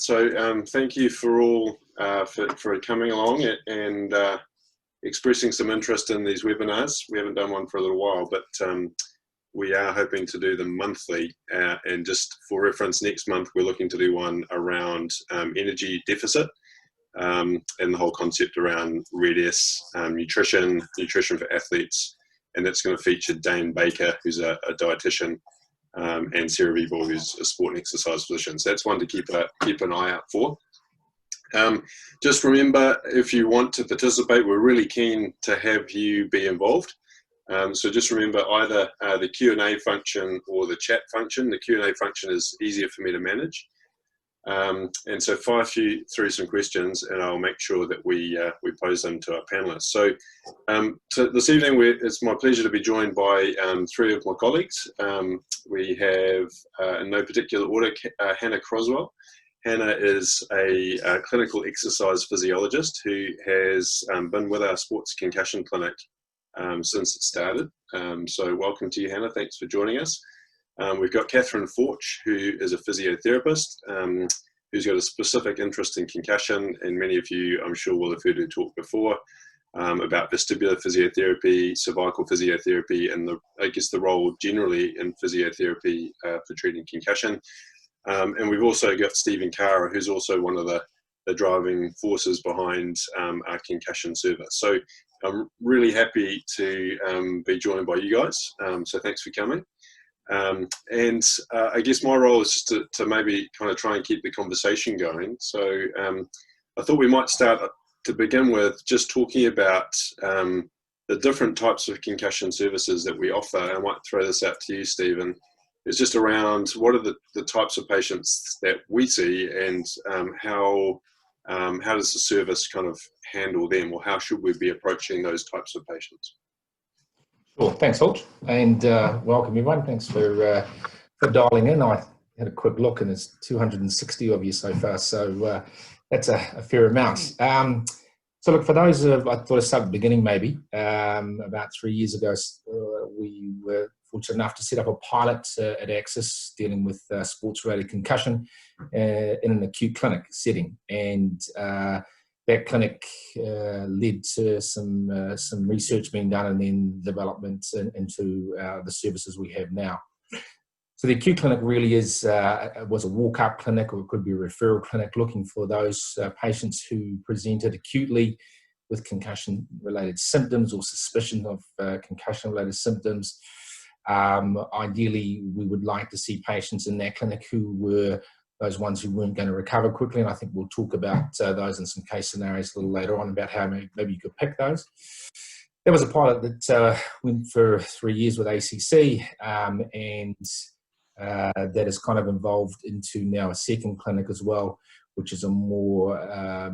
Thank you for all for coming along and expressing some interest in these webinars. We haven't done one for a little while, but we are hoping to do them monthly. And just for reference, next month we're looking to do one around energy deficit and the whole concept around RED-S, nutrition for athletes. And that's going to feature Dane Baker, who's a dietitian, and Sarah Vebel, who's a sport and exercise physician. So that's one to keep an eye out for. Just remember, if you want to participate, we're really keen to have you be involved. So just remember either the Q&A function or the chat function. The Q&A function is easier for me to manage. And so fire through some questions and I'll make sure that we pose them to our panelists. So this evening it's my pleasure to be joined by three of my colleagues. We have, in no particular order, Hannah Croswell. Hannah is a clinical exercise physiologist who has been with our sports concussion clinic since it started. So welcome to you, Hannah. Thanks for joining us. We've got Catherine Forch, who is a physiotherapist, who's got a specific interest in concussion, and many of you, I'm sure, will have heard her talk before about vestibular physiotherapy, cervical physiotherapy, and the role generally in physiotherapy for treating concussion. And we've also got Stephen Kara, who's also one of the driving forces behind our concussion service. So I'm really happy to be joined by you guys. So thanks for coming. And I guess my role is just to maybe kind of try and keep the conversation going. So I thought we might start to begin with just talking about the different types of concussion services that we offer. I might throw this out to you, Stephen. It's just around what are the types of patients that we see, and how does the service kind of handle them, or how should we be approaching those types of patients? Sure, thanks, Holt, and welcome everyone. Thanks for dialing in. I had a quick look, and there's 260 of you so far, so that's a fair amount. So look, for those I thought I'd start at the beginning maybe. About 3 years ago, we were fortunate enough to set up a pilot at Axis dealing with sports-related concussion in an acute clinic setting, and that clinic led to some research being done and then development into the services we have now. So the acute clinic really was a walk-up clinic, or it could be a referral clinic, looking for those patients who presented acutely with concussion-related symptoms or suspicion of concussion-related symptoms. Ideally, we would like to see patients in that clinic who were those ones who weren't going to recover quickly, and I think we'll talk about those in some case scenarios a little later on about how maybe you could pick those. There was a pilot that went for 3 years with ACC, and that has kind of evolved into now a second clinic as well, which is a more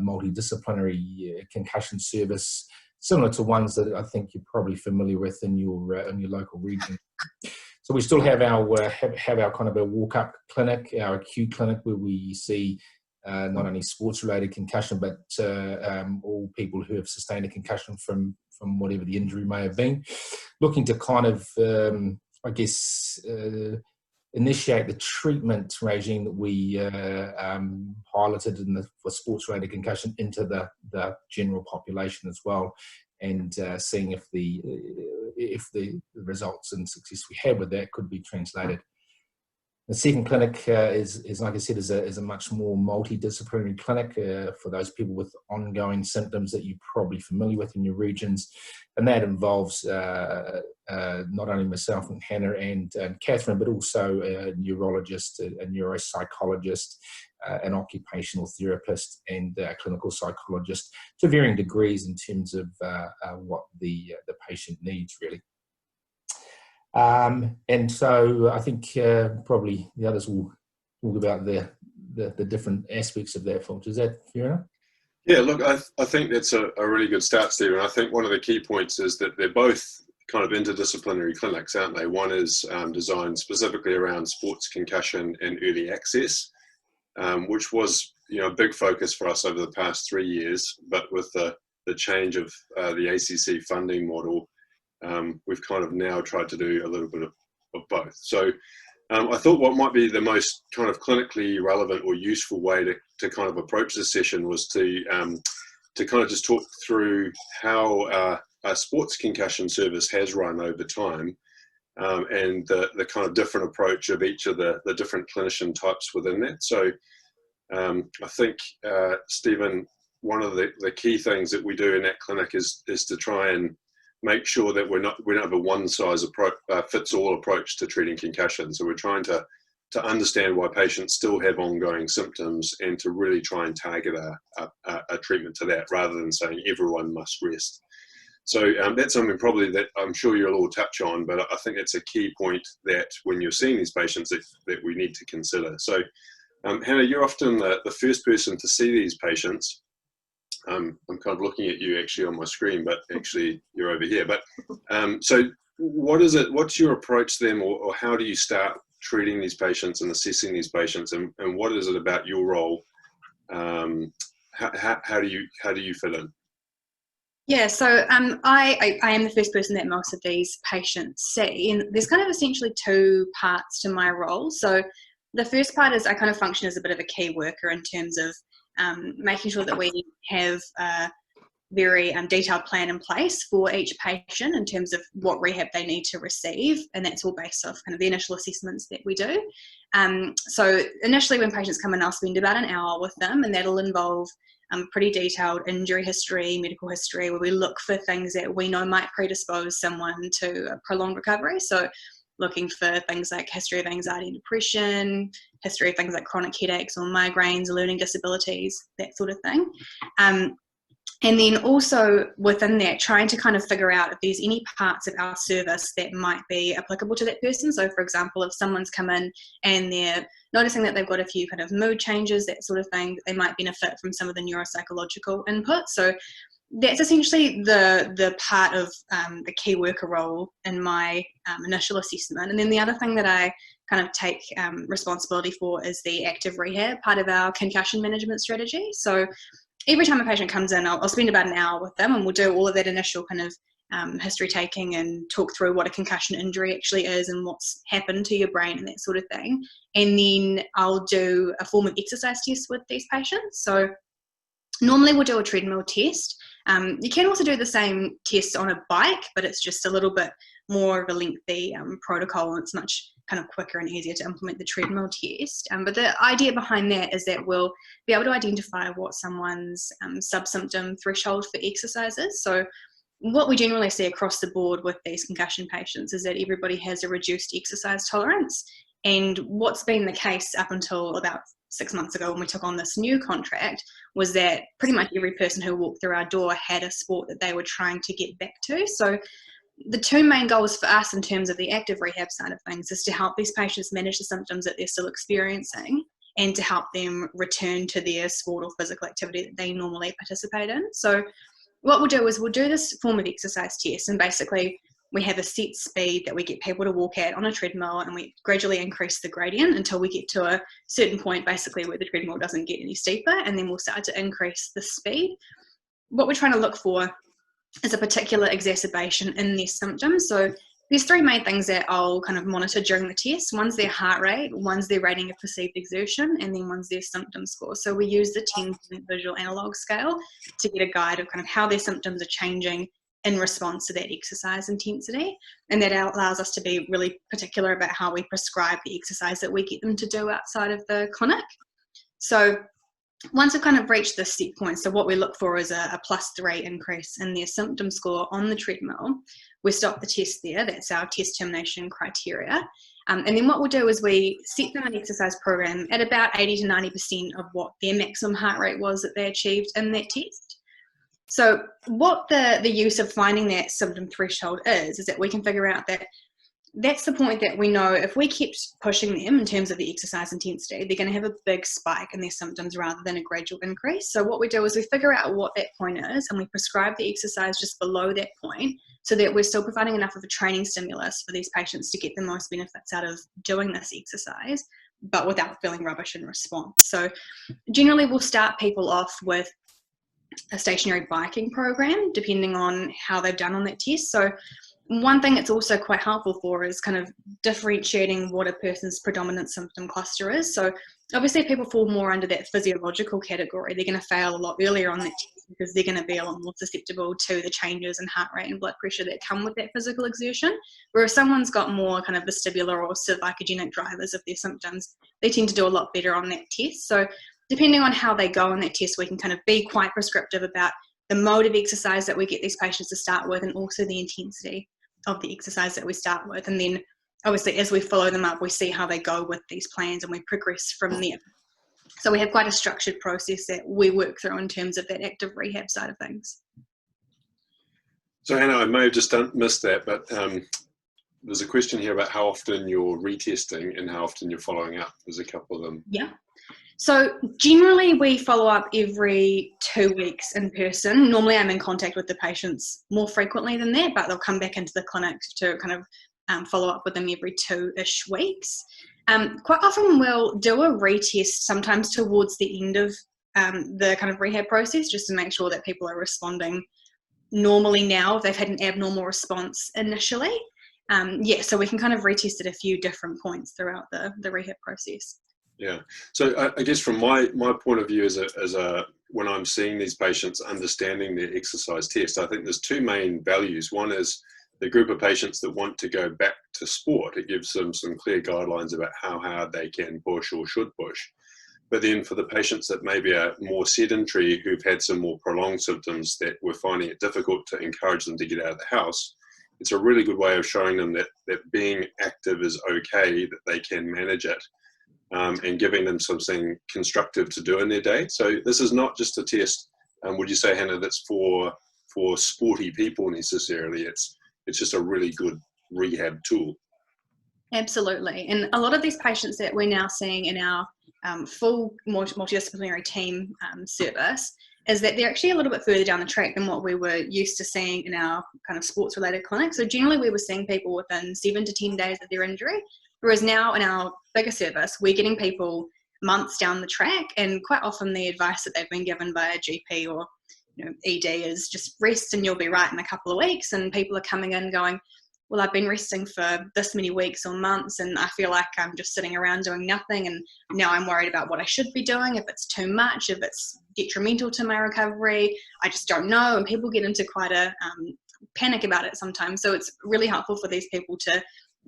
multidisciplinary concussion service, similar to ones that I think you're probably familiar with in your local region. So we still have our kind of a walk-up clinic, our acute clinic, where we see not only sports-related concussion, but all people who have sustained a concussion from whatever the injury may have been, looking to kind of, I guess, initiate the treatment regime that we piloted for sports-related concussion into the general population as well, and seeing if the results and success we had with that could be translated. The second clinic is like I said, is a much more multidisciplinary clinic for those people with ongoing symptoms that you're probably familiar with in your regions, and that involves not only myself and Hannah and Catherine, but also a neurologist, a neuropsychologist, an occupational therapist, and a clinical psychologist to varying degrees in terms of what the patient needs, really. And so I think probably the others will talk about the different aspects of that, Fulch. Is that fair enough? Yeah, look, I think that's a really good start, Stephen. I think one of the key points is that they're both kind of interdisciplinary clinics, aren't they? One is designed specifically around sports concussion and early access, which was a big focus for us over the past 3 years. But with the change of the ACC funding model, we've kind of now tried to do a little bit of both. So I thought what might be the most kind of clinically relevant or useful way to kind of approach this session was to kind of just talk through how a sports concussion service has run over time, and the kind of different approach of each of the different clinician types within that. So I think, Stephen, one of the key things that we do in that clinic is to try and make sure that we don't have a one-size fits all approach to treating concussion. So we're trying to understand why patients still have ongoing symptoms and to really try and target a treatment to that, rather than saying everyone must rest. So that's something probably that I'm sure you'll all touch on, but I think it's a key point that when you're seeing these patients that we need to consider. So Hannah, you're often the first person to see these patients. I'm kind of looking at you actually on my screen, but actually you're over here. But so what's your approach to them, or how do you start treating these patients and assessing these patients, and what is it about your role? How do you fit in? Yeah, so I am the first person that most of these patients see, and there's kind of essentially two parts to my role. So the first part is I kind of function as a bit of a key worker in terms of making sure that we have a very detailed plan in place for each patient in terms of what rehab they need to receive, and that's all based off kind of the initial assessments that we do. So initially when patients come in, I'll spend about an hour with them, and that'll involve pretty detailed injury history, medical history, where we look for things that we know might predispose someone to a prolonged recovery. So looking for things like history of anxiety and depression, history of things like chronic headaches or migraines, learning disabilities, that sort of thing. And then also within that, trying to kind of figure out if there's any parts of our service that might be applicable to that person. So for example, if someone's come in and they're noticing that they've got a few kind of mood changes, that sort of thing, they might benefit from some of the neuropsychological input. So that's essentially the part of the key worker role in my initial assessment. And then the other thing that I kind of take responsibility for is the active rehab part of our concussion management strategy. So every time a patient comes in, I'll spend about an hour with them, and we'll do all of that initial kind of history taking and talk through what a concussion injury actually is and what's happened to your brain and that sort of thing. And then I'll do a form of exercise test with these patients. So normally we'll do a treadmill test. You can also do the same test on a bike, but it's just a little bit more of a lengthy protocol, and it's much kind of quicker and easier to implement the treadmill test. But the idea behind that is that we'll be able to identify what someone's subsymptom threshold for exercise is. So what we generally see across the board with these concussion patients is that everybody has a reduced exercise tolerance. And what's been the case up until about 6 months ago when we took on this new contract was that pretty much every person who walked through our door had a sport that they were trying to get back to. So the two main goals for us in terms of the active rehab side of things is to help these patients manage the symptoms that they're still experiencing and to help them return to their sport or physical activity that they normally participate in. So what we'll do is we'll do this form of exercise test, and basically we have a set speed that we get people to walk at on a treadmill, and we gradually increase the gradient until we get to a certain point basically where the treadmill doesn't get any steeper, and then we'll start to increase the speed. What we're trying to look for is a particular exacerbation in their symptoms. So there's three main things that I'll kind of monitor during the test. One's their heart rate, one's their rating of perceived exertion, and then one's their symptom score. So we use the 10-point visual analog scale to get a guide of kind of how their symptoms are changing in response to that exercise intensity. And that allows us to be really particular about how we prescribe the exercise that we get them to do outside of the clinic. So once we've kind of reached this set point, so what we look for is a +3 increase in their symptom score on the treadmill. We stop the test there. That's our test termination criteria. And then what we'll do is we set them an exercise program at about 80 to 90% of what their maximum heart rate was that they achieved in that test. So what the use of finding that symptom threshold is that we can figure out that that's the point that we know if we kept pushing them in terms of the exercise intensity, they're going to have a big spike in their symptoms rather than a gradual increase. So what we do is we figure out what that point is, and we prescribe the exercise just below that point so that we're still providing enough of a training stimulus for these patients to get the most benefits out of doing this exercise, but without feeling rubbish in response. So generally we'll start people off with a stationary biking program depending on how they've done on that test. So one thing it's also quite helpful for is kind of differentiating what a person's predominant symptom cluster is. So obviously people fall more under that physiological category. They're going to fail a lot earlier on that test because they're going to be a lot more susceptible to the changes in heart rate and blood pressure that come with that physical exertion. Whereas someone's got more kind of vestibular or cervicogenic drivers of their symptoms, they tend to do a lot better on that test. So depending on how they go on that test, we can kind of be quite prescriptive about the mode of exercise that we get these patients to start with, and also the intensity of the exercise that we start with. And then obviously as we follow them up, we see how they go with these plans and we progress from there. So we have quite a structured process that we work through in terms of that active rehab side of things. So Hannah, I may have just missed that, but there's a question here about how often you're retesting and how often you're following up. There's a couple of them. Yeah. So generally we follow up every 2 weeks in person. Normally I'm in contact with the patients more frequently than that, but they'll come back into the clinic to kind of follow up with them every 2-ish weeks. Quite often we'll do a retest sometimes towards the end of the kind of rehab process, just to make sure that people are responding normally now if they've had an abnormal response initially. Yeah, so we can kind of retest at a few different points throughout the rehab process. Yeah. So I guess from my point of view as a when I'm seeing these patients understanding their exercise test, I think there's two main values. One is the group of patients that want to go back to sport. It gives them some clear guidelines about how hard they can push or should push. But then for the patients that maybe are more sedentary, who've had some more prolonged symptoms that we're finding it difficult to encourage them to get out of the house, it's a really good way of showing them that being active is okay, that they can manage it. And giving them something constructive to do in their day. So this is not just a test, would you say, Hannah, that's for sporty people necessarily. It's just a really good rehab tool. Absolutely. And a lot of these patients that we're now seeing in our full multidisciplinary team service is that they're actually a little bit further down the track than what we were used to seeing in our kind of sports related clinics. So generally we were seeing people within 7 to 10 days of their injury. Whereas now in our bigger service, we're getting people months down the track, and quite often the advice that they've been given by a GP or ED is just rest and you'll be right in a couple of weeks. And people are coming in going, well, I've been resting for this many weeks or months and I feel like I'm just sitting around doing nothing, and now I'm worried about what I should be doing, if it's too much, if it's detrimental to my recovery, I just don't know. And people get into quite a panic about it sometimes. So it's really helpful for these people to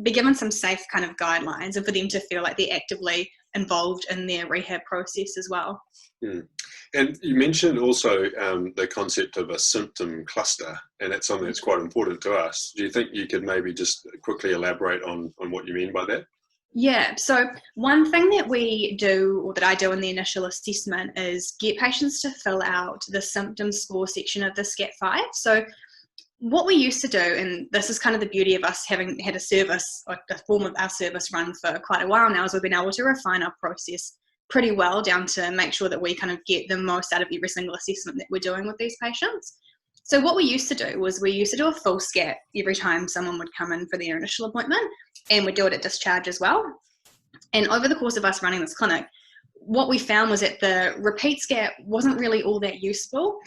be given some safe kind of guidelines and for them to feel like they're actively involved in their rehab process as well. Mm. And you mentioned also the concept of a symptom cluster, and that's something that's quite important to us. Do you think you could maybe just quickly elaborate on what you mean by that? Yeah, so one thing that we do, or that I do in the initial assessment, is get patients to fill out the symptom score section of the SCAT-5. So what we used to do, and this is kind of the beauty of us having had a service, like the form of our service run for quite a while now, is we've been able to refine our process pretty well down to make sure that we kind of get the most out of every single assessment that we're doing with these patients. So what we used to do was we used to do a full SCAT every time someone would come in for their initial appointment, and we'd do it at discharge as well. And over the course of us running this clinic, what we found was that the repeat SCAT wasn't really all that useful.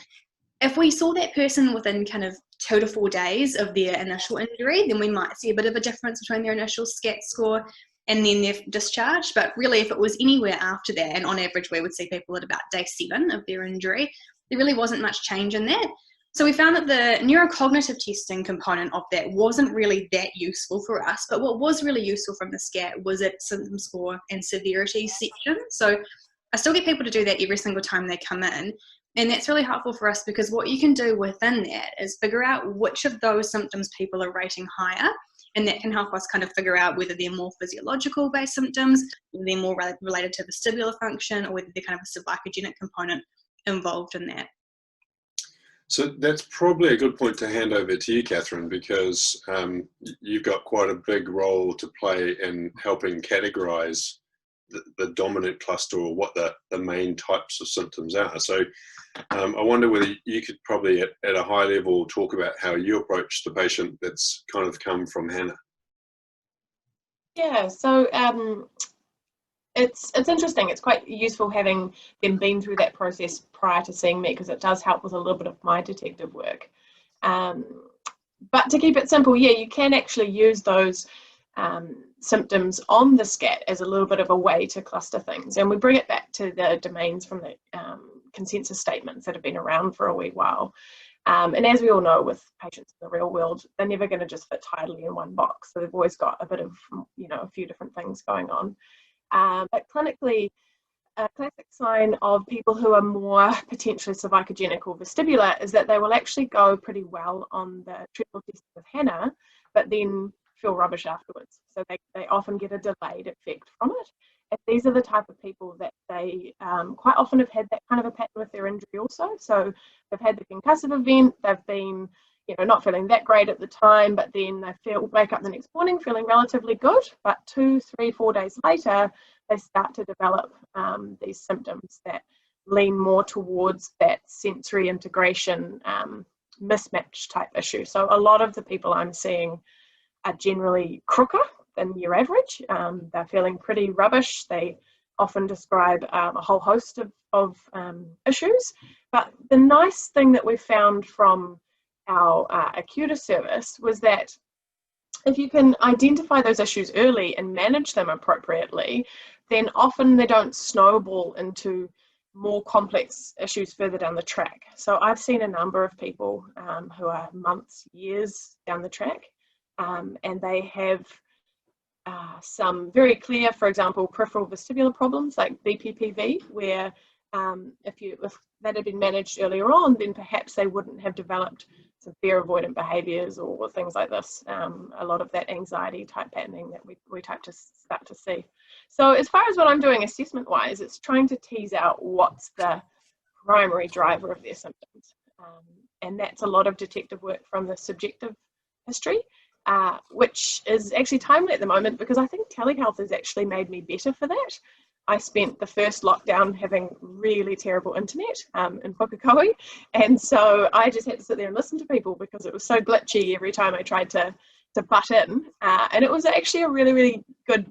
If we saw that person within kind of 2 to 4 days of their initial injury, then we might see a bit of a difference between their initial SCAT score and then their discharge. But really, if it was anywhere after that, and on average we would see people at about day 7 of their injury, there really wasn't much change in that. So we found that the neurocognitive testing component of that wasn't really that useful for us, but what was really useful from the SCAT was its symptom score and severity section. So I still get people to do that every single time they come in. And that's really helpful for us because what you can do within that is figure out which of those symptoms people are rating higher. And that can help us kind of figure out whether they're more physiological based symptoms, whether they're more related to vestibular function, or whether they're kind of a cervicogenic component involved in that. So that's probably a good point to hand over to you, Catherine, because you've got quite a big role to play in helping categorise the dominant cluster, or what the main types of symptoms are. So I wonder whether you could probably at a high level talk about how you approach the patient that's kind of come from Hannah. Yeah, so it's interesting. It's quite useful having them been through that process prior to seeing me, because it does help with a little bit of my detective work. But to keep it simple, yeah, you can actually use those symptoms on the SCAT as a little bit of a way to cluster things. And we bring it back to the domains from the consensus statements that have been around for a wee while. And as we all know, with patients in the real world, they're never going to just fit tidily in one box. So they've always got a bit of, a few different things going on. But clinically, a classic sign of people who are more potentially cervicogenic or vestibular is that they will actually go pretty well on the treadmill test with Hannah, but then feel rubbish afterwards. So they often get a delayed effect from it. And these are the type of people that they quite often have had that kind of a pattern with their injury also. So they've had the concussive event, they've been not feeling that great at the time, but then they wake up the next morning feeling relatively good, but 2, 3, 4 days later, they start to develop these symptoms that lean more towards that sensory integration mismatch type issue. So a lot of the people I'm seeing are generally crooker than your average. They're feeling pretty rubbish. They often describe a whole host of issues. But the nice thing that we found from our Acuta service was that if you can identify those issues early and manage them appropriately, then often they don't snowball into more complex issues further down the track. So I've seen a number of people who are months, years down the track, and they have some very clear, for example, peripheral vestibular problems like Bppv, where if that had been managed earlier on, then perhaps they wouldn't have developed some fear avoidant behaviours or things like this. A lot of that anxiety type patterning that we start to see. So as far as what I'm doing assessment wise, it's trying to tease out what's the primary driver of their symptoms. And that's a lot of detective work from the subjective history, which is actually timely at the moment because I think telehealth has actually made me better for that. I spent the first lockdown having really terrible internet in Pukekohe, and so I just had to sit there and listen to people because it was so glitchy every time I tried to butt in, and it was actually a really, really good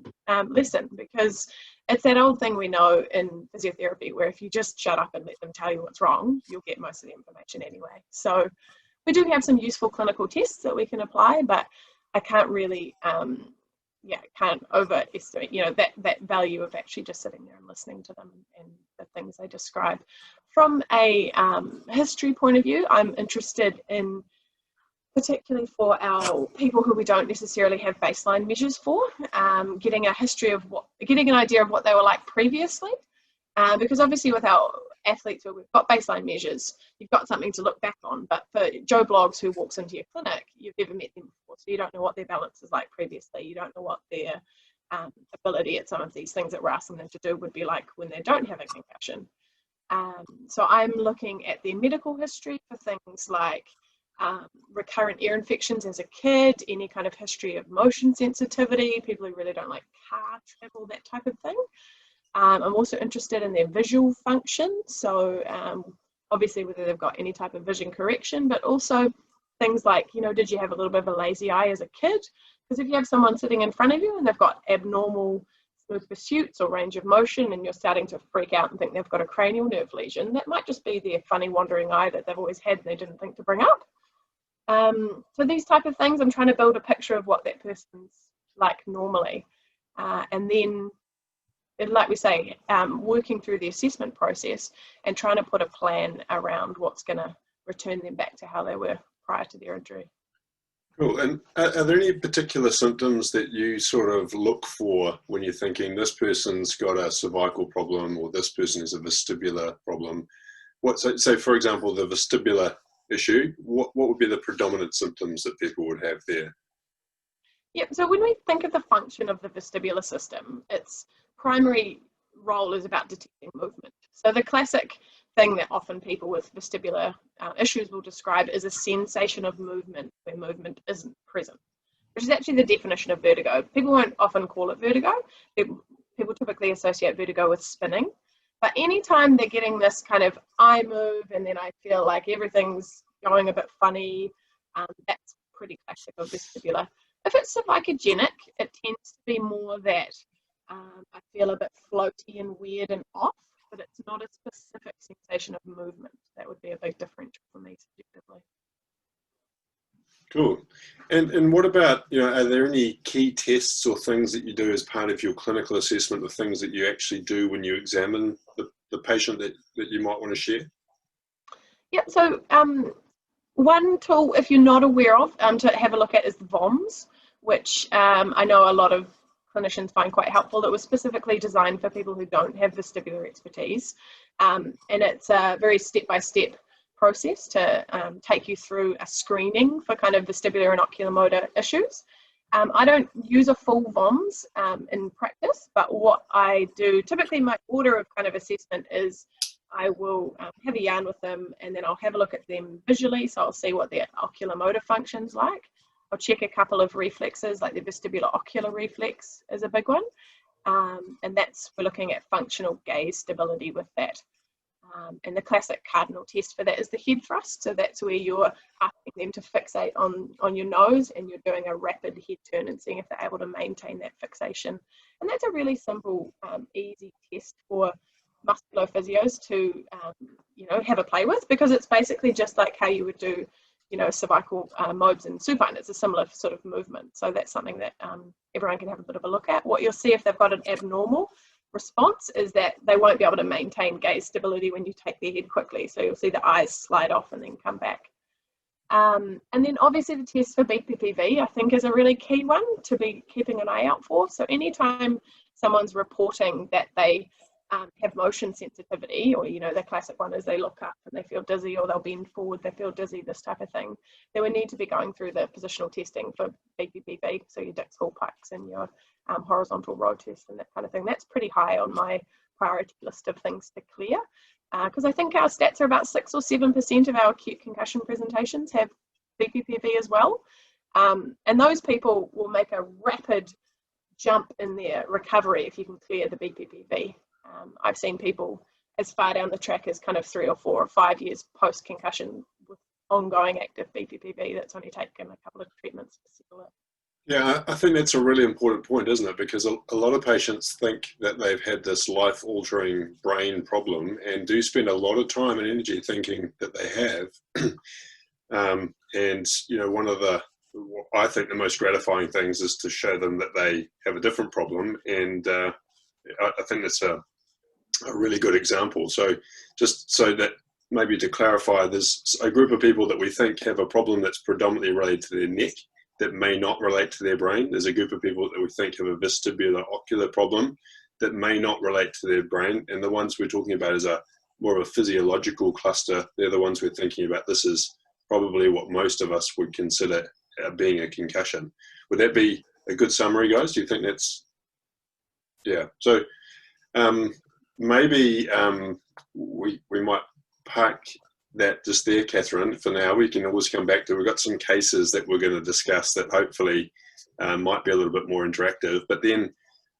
lesson because it's that old thing we know in physiotherapy where if you just shut up and let them tell you what's wrong, you'll get most of the information anyway. So we do have some useful clinical tests that we can apply, but I can't really can't overestimate that value of actually just sitting there and listening to them and the things they describe. From a history point of view, I'm interested in, particularly for our people who we don't necessarily have baseline measures for, getting a history of getting an idea of what they were like previously, because obviously with our athletes where we've got baseline measures, you've got something to look back on, but for Joe Bloggs who walks into your clinic, you've never met them before, so you don't know what their balance is like previously, you don't know what their ability at some of these things that we're asking them to do would be like when they don't have a concussion. So I'm looking at their medical history for things like recurrent ear infections as a kid, any kind of history of motion sensitivity, people who really don't like car travel, that type of thing. I'm also interested in their visual function, so obviously whether they've got any type of vision correction, but also things like, did you have a little bit of a lazy eye as a kid? Because if you have someone sitting in front of you and they've got abnormal smooth pursuits or range of motion and you're starting to freak out and think they've got a cranial nerve lesion, that might just be their funny wandering eye that they've always had and they didn't think to bring up. So these type of things, I'm trying to build a picture of what that person's like normally. And then, like we say, working through the assessment process and trying to put a plan around what's going to return them back to how they were prior to their injury. Cool. And are there any particular symptoms that you sort of look for when you're thinking this person's got a cervical problem or this person has a vestibular problem? So for example, the vestibular issue, what would be the predominant symptoms that people would have there? Yeah, so when we think of the function of the vestibular system, its primary role is about detecting movement. So the classic thing that often people with vestibular issues will describe is a sensation of movement where movement isn't present, which is actually the definition of vertigo. People won't often call it vertigo. People typically associate vertigo with spinning. But anytime they're getting this kind of eye move and then I feel like everything's going a bit funny, that's pretty classic of vestibular. If it's cervicogenic, it tends to be more that I feel a bit floaty and weird and off, but it's not a specific sensation of movement. That would be a big differential for me subjectively. Cool. And what about, are there any key tests or things that you do as part of your clinical assessment, or things that you actually do when you examine the patient that you might want to share? Yeah, so one tool, if you're not aware of, to have a look at is the VOMS, which I know a lot of clinicians find quite helpful. It was specifically designed for people who don't have vestibular expertise. And it's a very step-by-step process to take you through a screening for kind of vestibular and oculomotor issues. I don't use a full VOMS in practice, but what I do, typically my order of kind of assessment is I will have a yarn with them, and then I'll have a look at them visually, so I'll see what their oculomotor function's like. I'll check a couple of reflexes, like the vestibular ocular reflex is a big one, and we're looking at functional gaze stability with that. And the classic cardinal test for that is the head thrust. So that's where you're asking them to fixate on your nose, and you're doing a rapid head turn and seeing if they're able to maintain that fixation. And that's a really simple, easy test for musculophysios to, have a play with, because it's basically just like how you would do, cervical mobs and supine. It's a similar sort of movement. So that's something that everyone can have a bit of a look at. What you'll see if they've got an abnormal response is that they won't be able to maintain gaze stability when you take their head quickly. So you'll see the eyes slide off and then come back. And then obviously the test for Bppv, I think, is a really key one to be keeping an eye out for. So anytime someone's reporting that they have motion sensitivity, or the classic one is they look up and they feel dizzy, or they'll bend forward, they feel dizzy, this type of thing, they would need to be going through the positional testing for Bppv, so your Dix-Hall pikes and your horizontal row test and that kind of thing. That's pretty high on my priority list of things to clear, because I think our stats are about 6 or 7% of our acute concussion presentations have Bppv as well, and those people will make a rapid jump in their recovery if you can clear the Bppv. I've seen people as far down the track as kind of 3 or 4 or 5 years post-concussion with ongoing active Bppv that's only taken a couple of treatments to settle it. Yeah, I think that's a really important point, isn't it? Because a lot of patients think that they've had this life-altering brain problem and do spend a lot of time and energy thinking that they have. And, one of I think the most gratifying things is to show them that they have a different problem. And I think that's a really good example. So just so that maybe to clarify, there's a group of people that we think have a problem that's predominantly related to their neck that may not relate to their brain. There's a group of people that we think have a vestibular ocular problem that may not relate to their brain. And the ones we're talking about is more of a physiological cluster. They're the ones we're thinking about. This is probably what most of us would consider being a concussion. Would that be a good summary, guys? Do you think that's... Yeah. So maybe we might park that just there, Catherine, for now. We can always come back to, we've got some cases that we're going to discuss that hopefully might be a little bit more interactive. But then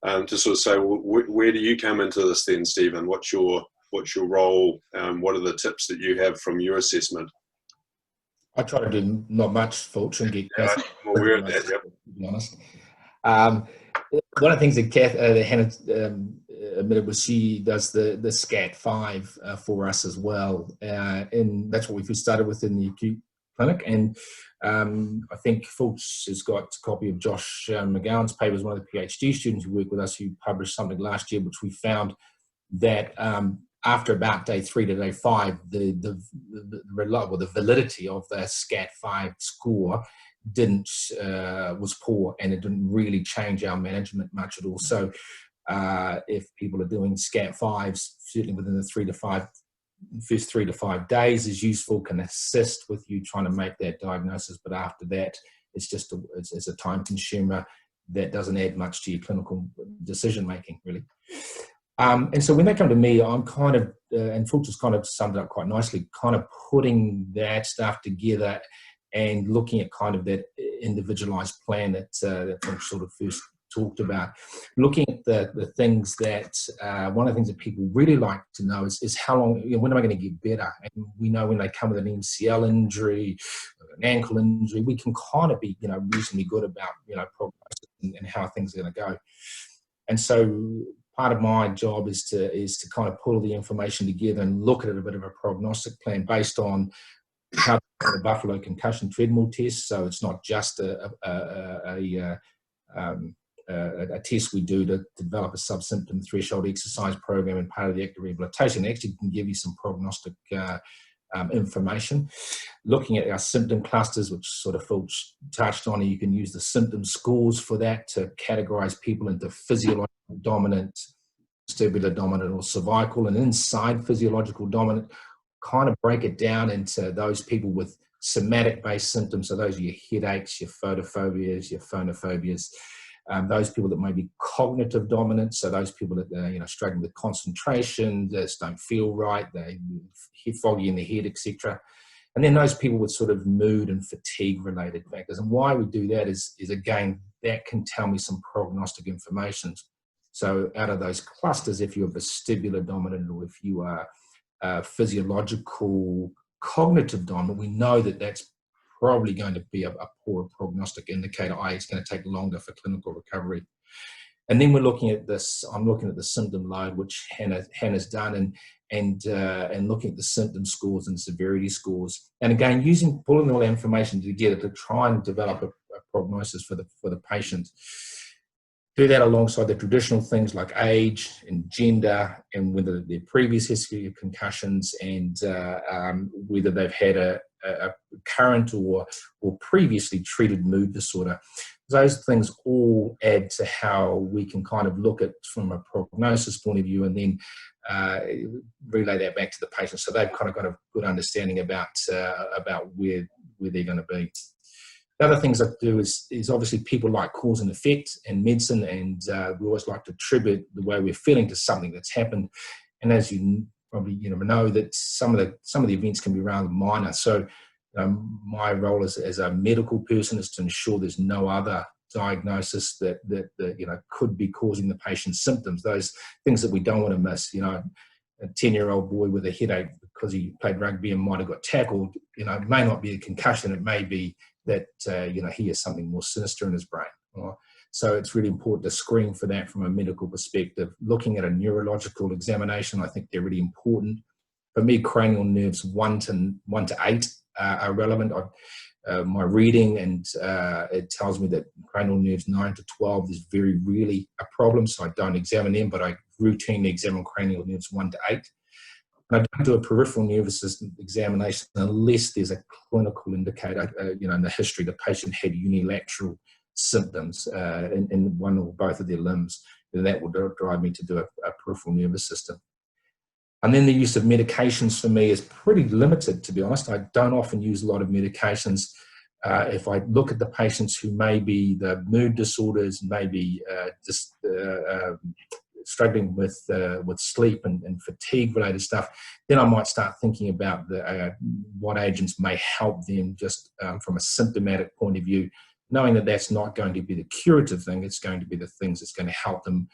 to sort of say, well, where do you come into this then, Stephen? What's your role? What are the tips that you have from your assessment? I try to do not much, fortunately. Yeah, I'm aware of that, yep. To be honest. One of the things that Hannah admitted was she does the SCAT5 for us as well, and that's what we first started with in the acute clinic. And I think Fulch has got a copy of Josh McGowan's paper, was one of the PhD students who worked with us, who published something last year, which we found that after about day 3 to day 5, the validity of the SCAT5 score was poor, and it didn't really change our management much at all. So if people are doing SCAT5s, certainly within the first 3 to 5 days is useful, can assist with you trying to make that diagnosis, but after that it's just it's a time consumer that doesn't add much to your clinical decision making, really. And so when they come to me, I'm kind of, and Fulch has kind of summed it up quite nicely, kind of putting that stuff together and looking at kind of that individualized plan that Fulch sort of first talked about. Looking at the things that, one of the things that people really like to know is how long, when am I going to get better? And we know when they come with an MCL injury, an ankle injury, we can kind of be, reasonably good about, prognosis and how things are going to go. And so part of my job is to kind of pull the information together and look at a bit of a prognostic plan based on how the Buffalo concussion treadmill test. So it's not just a test we do to develop a sub-symptom threshold exercise program and part of the active rehabilitation. It actually can give you some prognostic information. Looking at our symptom clusters, which sort of Phil touched on, you can use the symptom scores for that to categorize people into physiological dominant, vestibular dominant, or cervical, and inside physiological dominant, kind of break it down into those people with somatic-based symptoms. So those are your headaches, your photophobias, your phonophobias. Those people that may be cognitive dominant, so those people that struggling with concentration, just don't feel right, they foggy in the head, etc. And then those people with sort of mood and fatigue related factors. And why we do that is again, that can tell me some prognostic information. So out of those clusters, if you're vestibular dominant or if you are physiological cognitive dominant, we know that that's probably going to be a poor prognostic indicator, i.e. it's going to take longer for clinical recovery. And then we're looking at this, I'm looking at the symptom load, which Hannah's done, and looking at the symptom scores and severity scores. And again, pulling all the information together to try and develop a prognosis for the patient. Do that alongside the traditional things like age and gender and whether their previous history of concussions and whether they've had a current or previously treated mood disorder. Those things all add to how we can kind of look at from a prognosis point of view and then relay that back to the patient. So they've kind of got a good understanding about where they're going to be. The other things I do is obviously people like cause and effect in medicine, and we always like to attribute the way we're feeling to something that's happened. And as you probably know that some of the events can be rather minor. So my role as a medical person is to ensure there's no other diagnosis that could be causing the patient's symptoms. Those things that we don't want to miss. A 10-year-old boy with a headache because he played rugby and might have got tackled. It may not be a concussion. It may be that he has something more sinister in his brain. Right? So it's really important to screen for that from a medical perspective. Looking at a neurological examination, I think they're really important. For me, cranial nerves 1 to 8 are relevant. My reading and it tells me that cranial nerves 9 to 12 is very rarely a problem, so I don't examine them, but I routinely examine cranial nerves 1 to 8. And I don't do a peripheral nervous system examination unless there's a clinical indicator, in the history the patient had unilateral symptoms in one or both of their limbs. And that will drive me to do a peripheral nervous system. And then the use of medications for me is pretty limited, to be honest. I don't often use a lot of medications. If I look at the patients who may be the mood disorders, maybe just struggling with sleep and fatigue related stuff, then I might start thinking about what agents may help them just from a symptomatic point of view, knowing that that's not going to be the curative thing. It's going to be the things that's going to help them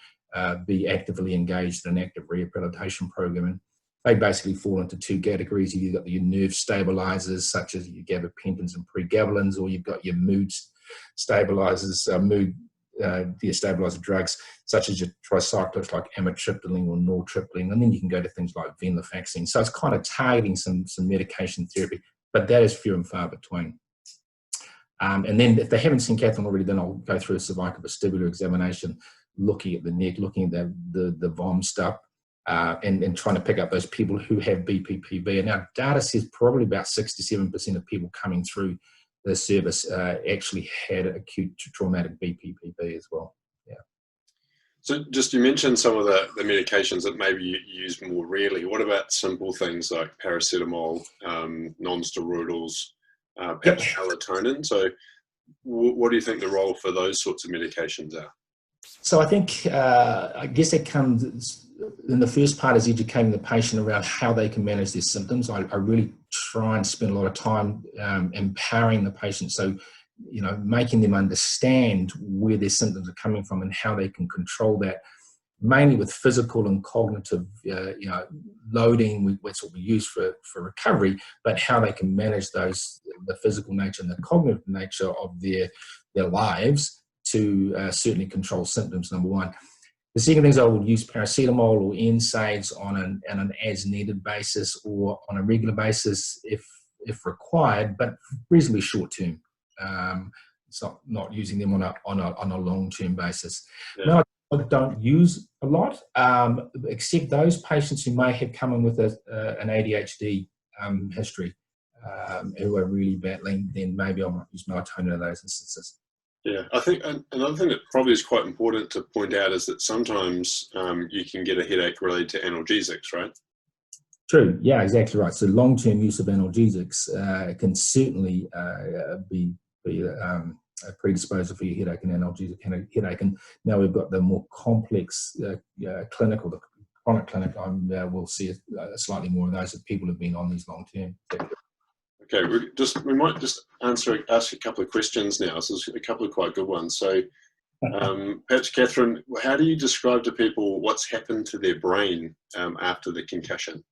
be actively engaged in an active rehabilitation program. And they basically fall into 2 categories. You've got your nerve stabilizers, such as your gabapentins and pregabalins, or you've got your mood stabilizers, mood destabilizer drugs, such as your tricyclics like amitriptyline or nortriptyline. And then you can go to things like venlafaxine. So it's kind of targeting some medication therapy, but that is few and far between. And then if they haven't seen Catherine already, then I'll go through a cervical vestibular examination, looking at the neck, looking at the VOM stuff, and trying to pick up those people who have Bppv. And our data says probably about 67% of people coming through the service actually had acute traumatic Bppv as well. Yeah. So just you mentioned some of the medications that maybe you use more rarely. What about simple things like paracetamol, non-steroidals, perhaps melatonin? So what do you think the role for those sorts of medications are? So I think, I guess it comes in the first part is educating the patient around how they can manage their symptoms. I really try and spend a lot of time empowering the patient. So, making them understand where their symptoms are coming from and how they can control that, mainly with physical and cognitive, loading. That's what we use for recovery, but how they can manage those, the physical nature and the cognitive nature of their lives to certainly control symptoms, number one. The second thing is I would use paracetamol or NSAIDs on an as-needed basis or on a regular basis if if required, but reasonably short term. It's not using them on a long term basis. Yeah. No, I don't use a lot, except those patients who may have come in with an ADHD history, who are really battling. Then maybe I might use melatonin in those instances. Yeah, I think another thing that probably is quite important to point out is that sometimes you can get a headache related to analgesics, right? True. Yeah, exactly right. So long-term use of analgesics can certainly be a predisposer for your headache and analgesic headache. And now we've got the more complex clinical, the chronic clinic. We'll see slightly more of those if people have been on these long-term. Okay, we might just ask a couple of questions now. So there's a couple of quite good ones. So perhaps Catherine, how do you describe to people what's happened to their brain after the concussion?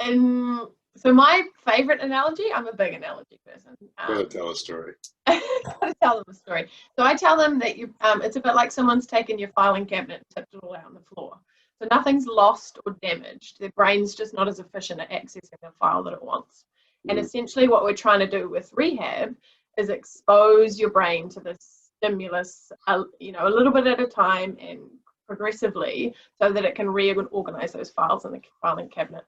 So my favourite analogy, I'm a big analogy person. Gotta tell a story. Gotta tell them a story. So I tell them that it's a bit like someone's taken your filing cabinet and tipped it all out on the floor. So nothing's lost or damaged. Their brain's just not as efficient at accessing the file that it wants. And essentially what we're trying to do with rehab is expose your brain to this stimulus, a little bit at a time and progressively, so that it can reorganize those files in the filing cabinet.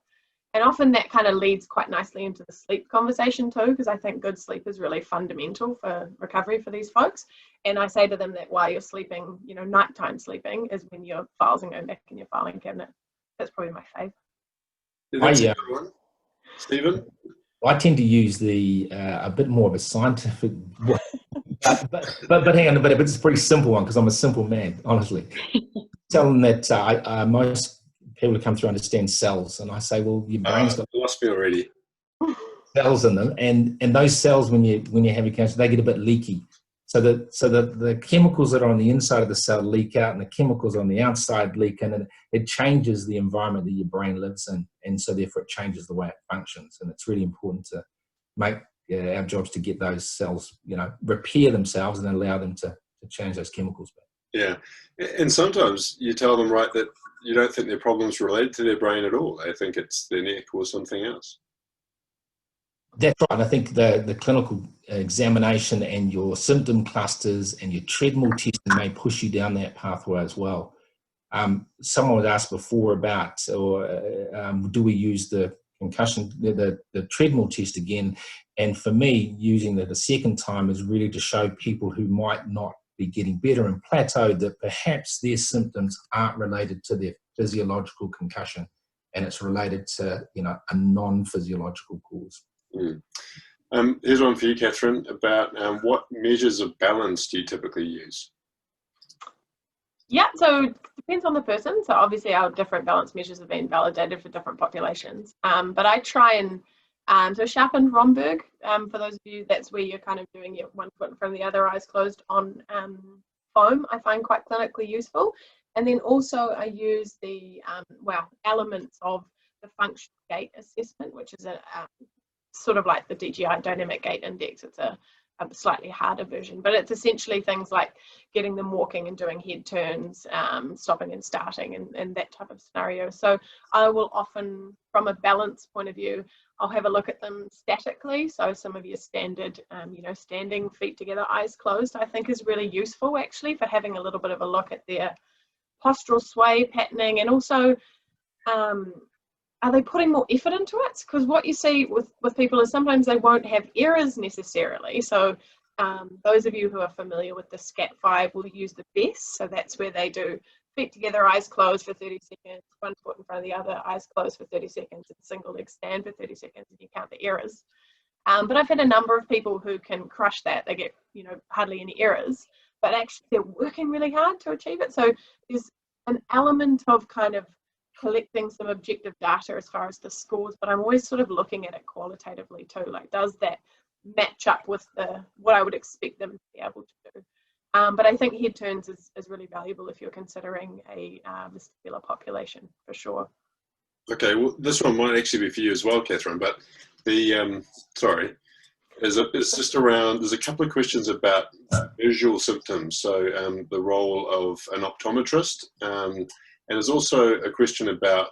And often that kind of leads quite nicely into the sleep conversation too, because I think good sleep is really fundamental for recovery for these folks. And I say to them that while you're sleeping, nighttime sleeping is when your files are going back in your filing cabinet. That's probably my favourite. Yeah, that's a good one. Stephen? I tend to use a bit more of a scientific, but hang on a bit. It's a pretty simple one because I'm a simple man, honestly. Tell them that most people who come through understand cells, and I say, well, your brain's got lost me already. cells in them, and those cells, when you have a cancer, they get a bit leaky. So the chemicals that are on the inside of the cell leak out, and the chemicals on the outside leak in, and it changes the environment that your brain lives in, and so therefore it changes the way it functions. And it's really important to make our jobs to get those cells, repair themselves and allow them to change those chemicals back. Yeah, and sometimes you tell them, right, that you don't think their problem's related to their brain at all. They think it's their neck or something else. That's right. I think the clinical examination and your symptom clusters and your treadmill testing may push you down that pathway as well. Someone was asked before about, do we use the concussion, the treadmill test again? And for me, using the second time is really to show people who might not be getting better and plateaued that perhaps their symptoms aren't related to their physiological concussion, and it's related to a non-physiological cause. Here's one for you, Catherine, about what measures of balance do you typically use? Yeah, so it depends on the person. So obviously our different balance measures have been validated for different populations. But I try and so sharpened Romberg, for those of you, that's where you're kind of doing it one foot in front of the other, eyes closed on foam, I find quite clinically useful. And then also I use the elements of the functional gait assessment, which is a sort of like the DGI dynamic gait index. It's a slightly harder version, but it's essentially things like getting them walking and doing head turns, stopping and starting, and that type of scenario. So I will often, from a balance point of view, I'll have a look at them statically. So some of your standard, standing, feet together, eyes closed, I think is really useful actually for having a little bit of a look at their postural sway patterning, and also are they putting more effort into it? Because what you see with people is sometimes they won't have errors necessarily. So those of you who are familiar with the SCAT5 will use the BESS. So that's where they do feet together, eyes closed for 30 seconds, one foot in front of the other, eyes closed for 30 seconds, and single leg stand for 30 seconds, and you count the errors. But I've had a number of people who can crush that. They get, hardly any errors, but actually they're working really hard to achieve it. So there's an element of kind of collecting some objective data as far as the scores, but I'm always sort of looking at it qualitatively too. Like, does that match up with what I would expect them to be able to do? But I think head turns is really valuable if you're considering a vestibular population, for sure. Okay, well, this one might actually be for you as well, Catherine, but the, it's just around, there's a couple of questions about visual symptoms, so the role of an optometrist, and there's also a question about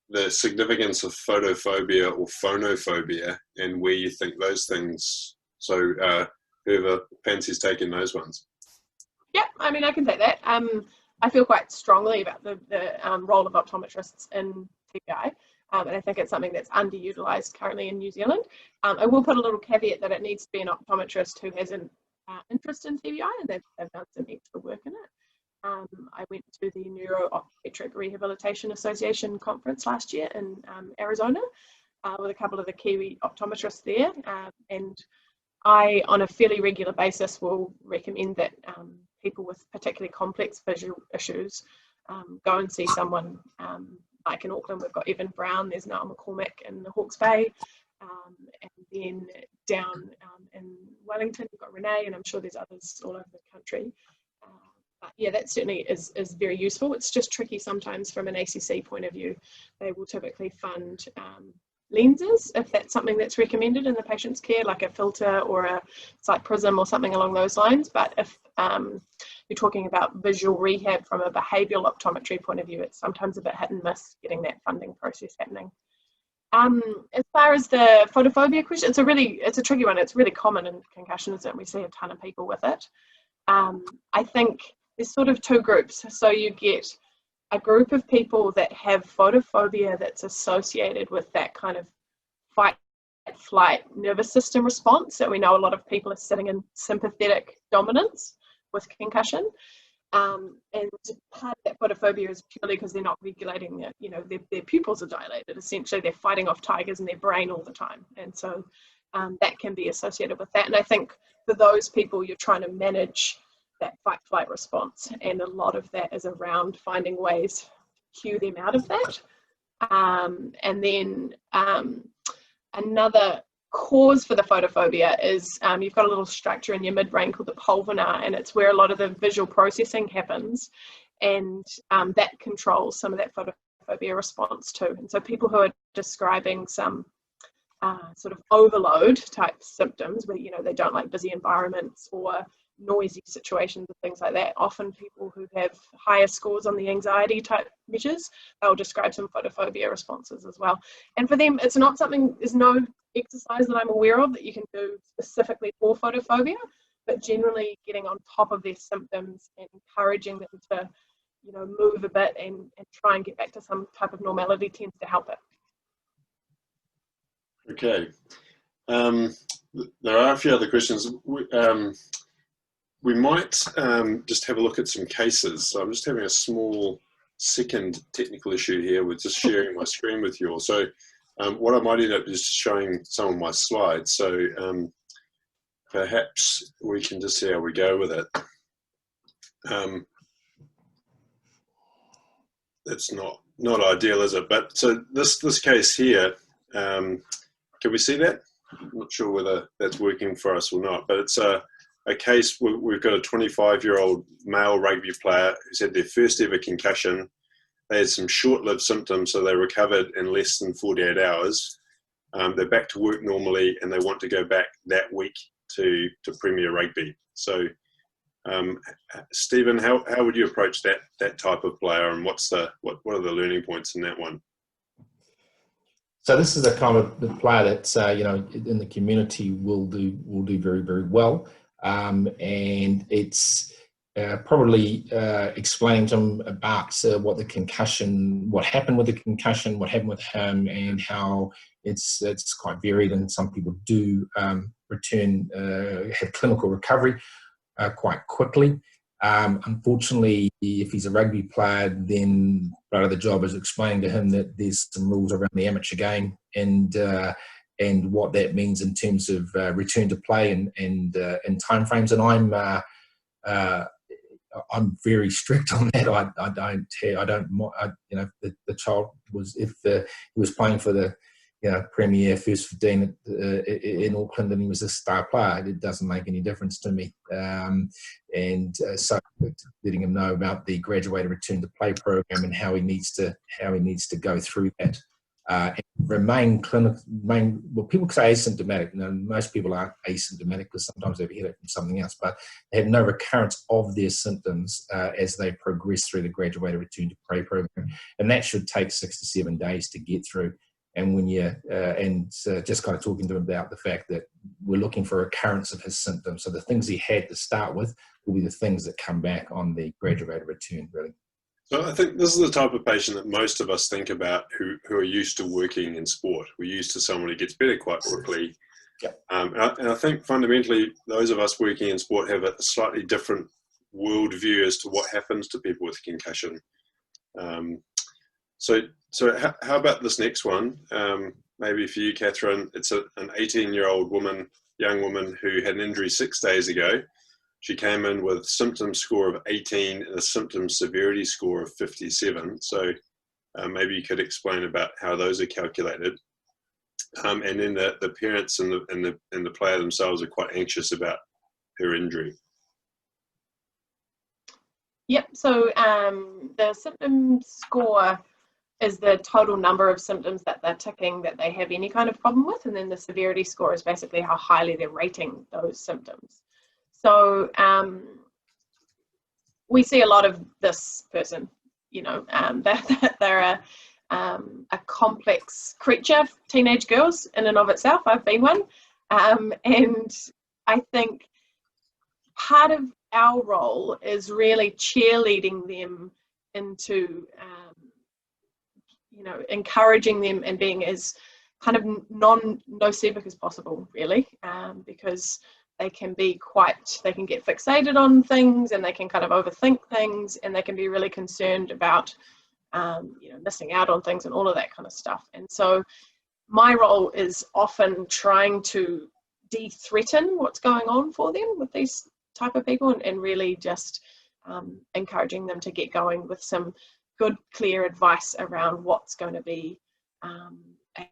the significance of photophobia or phonophobia and where you think those things, so whoever fancies taking those ones. Yeah, I mean, I can take that. I feel quite strongly about the role of optometrists in TBI, and I think it's something that's underutilised currently in New Zealand. I will put a little caveat that it needs to be an optometrist who has an interest in TBI, and they've done some extra work in it. I went to the Neuro-Optometric Rehabilitation Association conference last year in Arizona with a couple of the Kiwi optometrists there, and I, on a fairly regular basis, will recommend that people with particularly complex visual issues go and see someone. Like in Auckland, we've got Evan Brown, there's Noel McCormick in the Hawke's Bay, and then down in Wellington, we've got Renee, and I'm sure there's others all over the country. But yeah, that certainly is very useful. It's just tricky sometimes from an ACC point of view. They will typically fund lenses if that's something that's recommended in the patient's care, like a filter or a sight prism or something along those lines. But if you're talking about visual rehab from a behavioural optometry point of view, it's sometimes a bit hit and miss getting that funding process happening. As far as the photophobia question, it's a tricky one. It's really common in concussions, and we see a ton of people with it. I think there's sort of two groups. So you get a group of people that have photophobia that's associated with that kind of fight, flight nervous system response. So we know a lot of people are sitting in sympathetic dominance with concussion. And part of that photophobia is purely because they're not regulating their pupils are dilated. Essentially, they're fighting off tigers in their brain all the time. And so that can be associated with that. And I think for those people, you're trying to manage that fight-flight response, and a lot of that is around finding ways to cue them out of that. And then another cause for the photophobia is you've got a little structure in your midbrain called the pulvinar, and it's where a lot of the visual processing happens, and that controls some of that photophobia response too. And so people who are describing some sort of overload type symptoms where they don't like busy environments or noisy situations and things like that, often people who have higher scores on the anxiety type measures, they'll describe some photophobia responses as well. And for them, it's not something, there's no exercise that I'm aware of that you can do specifically for photophobia, but generally getting on top of their symptoms and encouraging them to move a bit and try and get back to some type of normality tends to help it. Okay. There are a few other questions. We might just have a look at some cases. So I'm just having a small second technical issue here with just sharing my screen with you all. So what I might end up is showing some of my slides. So perhaps we can just see how we go with it. That's not ideal, is it? But so this case here, can we see that? I'm not sure whether that's working for us or not, but it's a case where we've got a 25-year-old male rugby player who's had their first ever concussion. They had some short-lived symptoms, so they recovered in less than 48 hours. They're back to work normally, and they want to go back that week to Premier Rugby. So, Stephen, how would you approach that type of player, and what are the learning points in that one? So this is a kind of the player that in the community will do very, very well. And it's probably explaining to them about what happened with the concussion, what happened with him, and how it's quite varied. And some people do have clinical recovery quite quickly. Unfortunately, if he's a rugby player, then part of the job is explaining to him that there's some rules around the amateur game and what that means in terms of return to play and timeframes. And I'm very strict on that. The child was, if he was playing for the Premier first 15 in Auckland and he was a star player, it doesn't make any difference to me. So letting him know about the graduated return to play program and how he needs to go through that. and remain clinical. Well, people say asymptomatic. You know, most people aren't asymptomatic because sometimes they've hit it from something else, but they have no recurrence of their symptoms as they progress through the graduated return to play program, and that should take 6 to 7 days to get through. And when you just kind of talking to him about the fact that we're looking for recurrence of his symptoms, so the things he had to start with will be the things that come back on the graduated return, really. So I think this is the type of patient that most of us think about who are used to working in sport. We're used to someone who gets better quite quickly. Yep. And I think fundamentally, those of us working in sport have a slightly different worldview as to what happens to people with concussion. So how about this next one? Maybe for you, Catherine. It's an 18-year-old young woman who had an injury 6 days ago. She came in with symptom score of 18 and a symptom severity score of 57. So maybe you could explain about how those are calculated. And then the parents and the player themselves are quite anxious about her injury. Yep. So the symptom score is the total number of symptoms that they're ticking that they have any kind of problem with, and then the severity score is basically how highly they're rating those symptoms. So we see a lot of this person, you know, they're a complex creature, teenage girls in and of itself. I've been one. And I think part of our role is really cheerleading them into, you know, encouraging them and being as kind of nocivic as possible, really, because they can get fixated on things, and they can kind of overthink things, and they can be really concerned about, you know, missing out on things and all of that kind of stuff. And so my role is often trying to de-threaten what's going on for them with these type of people, and really just encouraging them to get going with some good, clear advice around what's going to be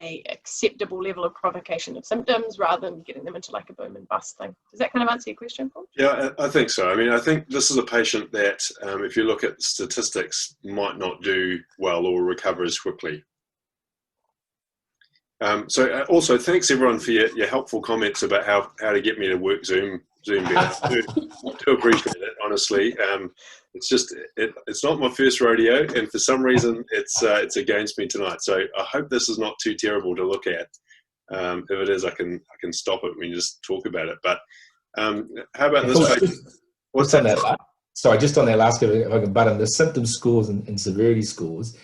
a acceptable level of provocation of symptoms, rather than getting them into like a boom and bust thing. Does that kind of answer your question, Paul? Yeah, I think so. I mean, I think this is a patient that, if you look at statistics, might not do well or recover as quickly. So also, thanks everyone for your helpful comments about how to get me to work Zoom better. I do appreciate it, honestly. It's just it's not my first rodeo, and for some reason it's against me tonight. So I hope this is not too terrible to look at. If it is, I can stop it. We can just talk about it. But how about this patient? What's on that? Sorry, just on that last, if I can butt in, the symptom scores and severity scores.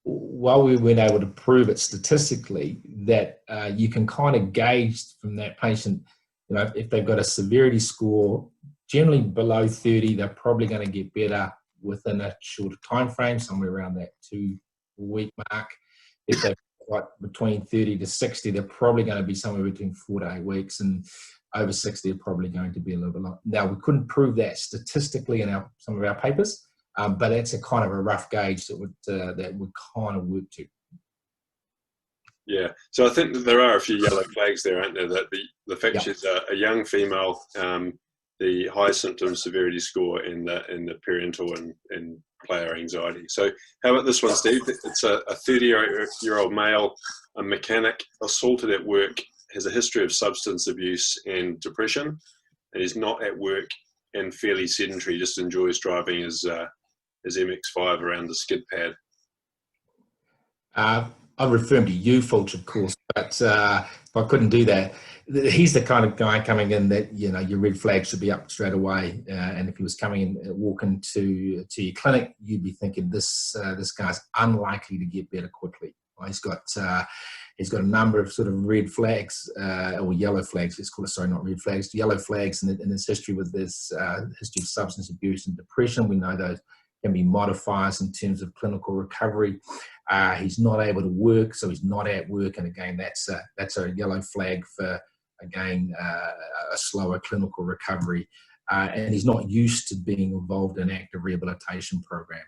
While we weren't able to prove it statistically, that you can kind of gauge from that patient, you know, if they've got a severity score generally below 30, they're probably going to get better within a shorter time frame, somewhere around that 2-week mark. If they've got between 30 to 60, they're probably going to be somewhere between 4 to 8 weeks, and over 60 are probably going to be a little bit longer. Now, we couldn't prove that statistically in some of our papers, but it's a kind of a rough gauge that would kind of work to. Yeah, so I think that there are a few yellow flags there, aren't there? That the fact she's a young female, the high symptom severity score, in the parental and player anxiety. So how about this one, Steve? It's a 30-year-old male, a mechanic, assaulted at work, has a history of substance abuse and depression, and he's not at work and fairly sedentary, just enjoys driving his MX-5 around the skid pad. I'd refer him to you, Fulch, of course, but if I couldn't do that, he's the kind of guy coming in that, you know, your red flag should be up straight away. And if he was coming in, walking to your clinic, you'd be thinking this guy's unlikely to get better quickly. He's got a number of sort of red flags, or yellow flags, let's call it, sorry, not red flags, yellow flags in his history with this history of substance abuse and depression. We know those can be modifiers in terms of clinical recovery. He's not able to work, so he's not at work, and again, that's a yellow flag for, again, a slower clinical recovery. And he's not used to being involved in active rehabilitation program,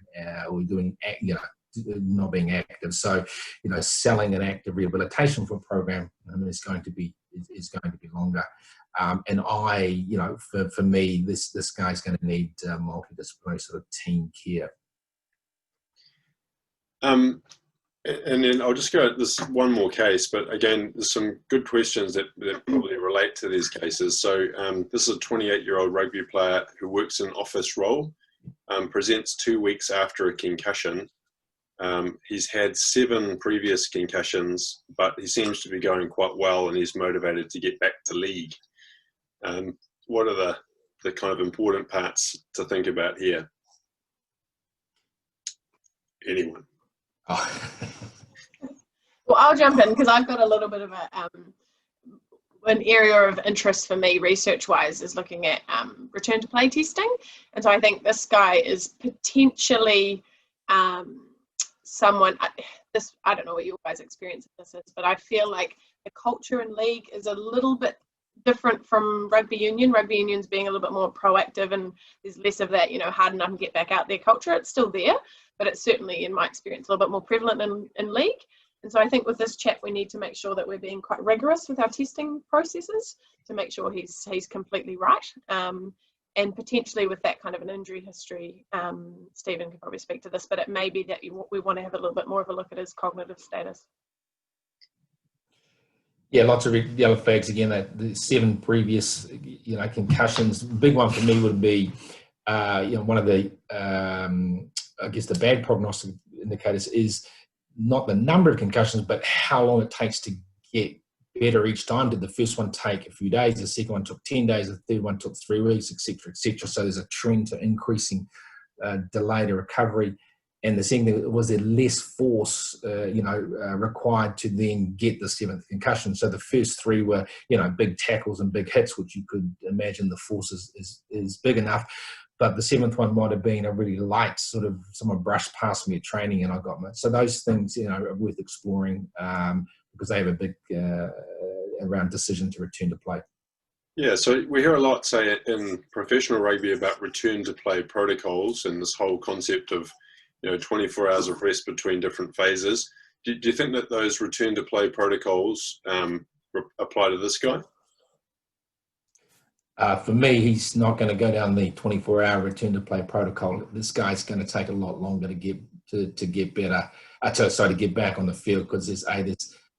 or doing, you know, not being active. So, you know, selling an active rehabilitation program is going to be longer. And you know, for me, this guy's going to need multidisciplinary sort of team care. And then I'll just go at this one more case, but again, there's some good questions that probably relate to these cases. So this is a 28-year-old rugby player who works in an office role, presents 2 weeks after a concussion. He's had 7 previous concussions, but he seems to be going quite well and he's motivated to get back to league. What are the kind of important parts to think about here? Anyone? Oh. Well, I'll jump in because I've got a little bit of an area of interest for me research-wise is looking at return to play testing. And so I think this guy is potentially someone, I don't know what your guys' experience of this is, but I feel like the culture in league is a little bit different from rugby union. Rugby union's being a little bit more proactive and there's less of that, harden up and get back out there culture. It's still there, but it's certainly, in my experience, a little bit more prevalent in league. And so I think with this chap, we need to make sure that we're being quite rigorous with our testing processes to make sure he's completely right. And potentially with that kind of an injury history, Stephen can probably speak to this, but it may be that we want to have a little bit more of a look at his cognitive status. Yeah, lots of yellow flags again. That the 7 previous, concussions. Big one for me would be, one of the, I guess the bad prognostic indicators is not the number of concussions, but how long it takes to get better each time. Did the first one take a few days? The second one took 10 days. The third one took 3 weeks, etc., etc. So there's a trend to increasing delay to recovery. And the second thing was there less force, required to then get the 7th concussion. So the first 3 were, big tackles and big hits, which you could imagine the force is big enough. But the 7th one might have been a really light sort of someone brushed past me at training and I got my. So those things, are worth exploring because they have a big around decision to return to play. Yeah, so we hear a lot, say, in professional rugby about return to play protocols and this whole concept of 24 hours of rest between different phases. Do you think that those return to play protocols apply to this guy? For me, he's not going to go down the 24-hour return to play protocol. This guy's going to take a lot longer to get better. To get back on the field because there's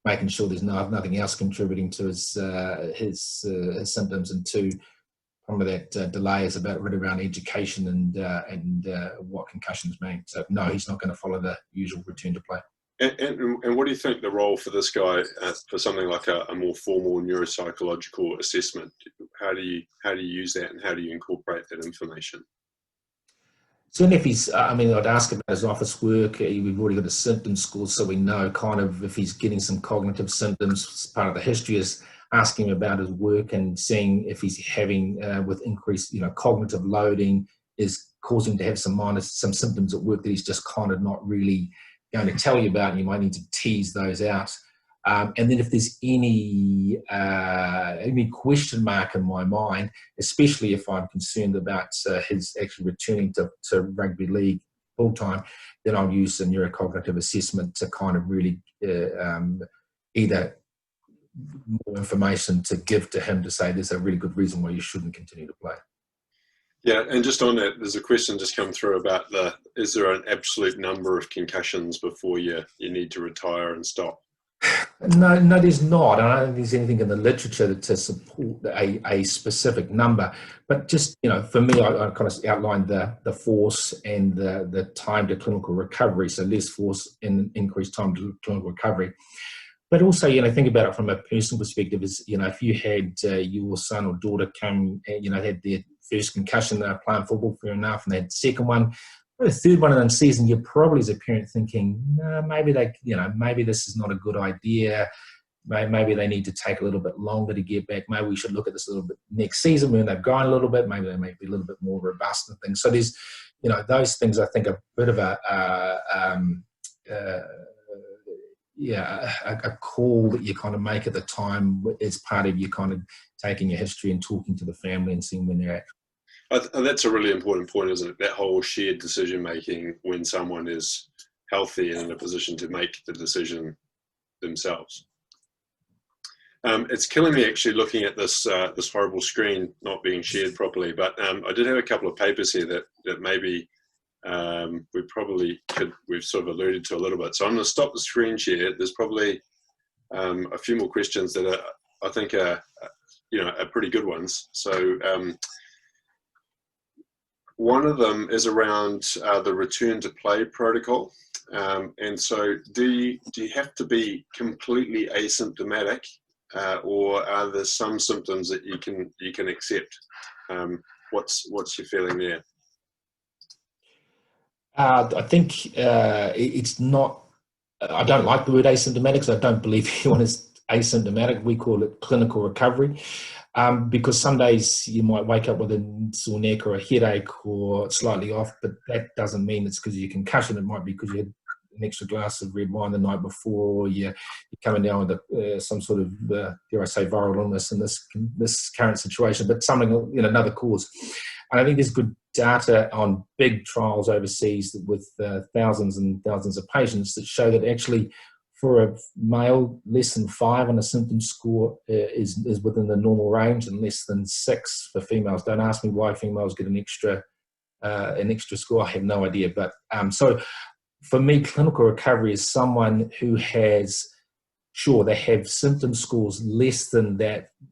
making sure there's nothing else contributing to his symptoms, and 2, some of that delay is about really around education and what concussions mean. So no, he's not going to follow the usual return to play. And what do you think the role for this guy for something like a more formal neuropsychological assessment? How do you use that and how do you incorporate that information? Certainly if he's, I'd ask about his office work. We've already got a symptom score, so we know kind of if he's getting some cognitive symptoms. Part of the history is asking him about his work and seeing if he's having, with increased, cognitive loading, is causing to have some symptoms at work that he's just kind of not really going to tell you about, and you might need to tease those out. And then if there's any question mark in my mind, especially if I'm concerned about his actually returning to rugby league full time, then I'll use a neurocognitive assessment to kind of really either more information to give to him to say there's a really good reason why you shouldn't continue to play. Yeah, and just on that, there's a question just come through about is there an absolute number of concussions before you need to retire and stop? No, there's not. I don't think there's anything in the literature to support a specific number. But just, for me, I kind of outlined the force and the time to clinical recovery. So less force and increased time to clinical recovery. But also, think about it from a personal perspective is, if you had your son or daughter come, had their first concussion, they were playing football, fair enough, and they had the second one, the third one in the season, you're probably as a parent thinking, no, maybe maybe this is not a good idea. Maybe they need to take a little bit longer to get back. Maybe we should look at this a little bit next season when they've grown a little bit. Maybe they may be a little bit more robust and things. So there's, those things I think are a bit of a call that you kind of make at the time as part of you kind of taking your history and talking to the family and seeing when they're at. That's a really important point, isn't it? That whole shared decision making when someone is healthy and in a position to make the decision themselves. It's killing me actually looking at this horrible screen not being shared properly. But I did have a couple of papers here that maybe we probably could, we've sort of alluded to a little bit. So I'm going to stop the screen share. There's probably a few more questions that are, I think are pretty good ones. So one of them is around the return to play protocol. And so do you have to be completely asymptomatic, or are there some symptoms that you can accept? What's your feeling there? I think it's not, I don't like the word asymptomatic, so I don't believe anyone is asymptomatic. We call it clinical recovery, because some days you might wake up with a sore neck or a headache or slightly off, but that doesn't mean it's because of your concussion. It might be because you had an extra glass of red wine the night before, or you're coming down with some sort of, dare I say, viral illness in this current situation, but something, another cause. And I think there's good data on big trials overseas with thousands and thousands of patients that show that actually for a male, less than 5 on a symptom score is within the normal range, and less than 6 for females. Don't ask me why females get an extra score. I have no idea. But so for me, clinical recovery is someone who has, sure, they have symptom scores less than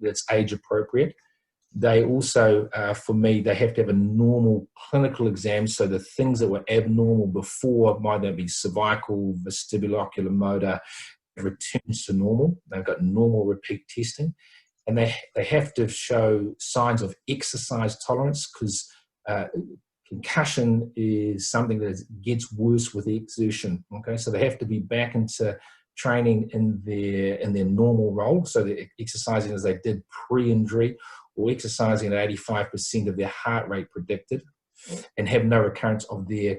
that's age appropriate. They also, for me, they have to have a normal clinical exam. So the things that were abnormal before, might that be cervical, vestibular, ocular, motor, returns to normal. They've got normal repeat testing. And they have to show signs of exercise tolerance, because concussion is something that gets worse with exertion. Okay, so they have to be back into training in their normal role. So they're exercising as they did pre-injury, or exercising at 85% of their heart rate predicted, and have no recurrence of their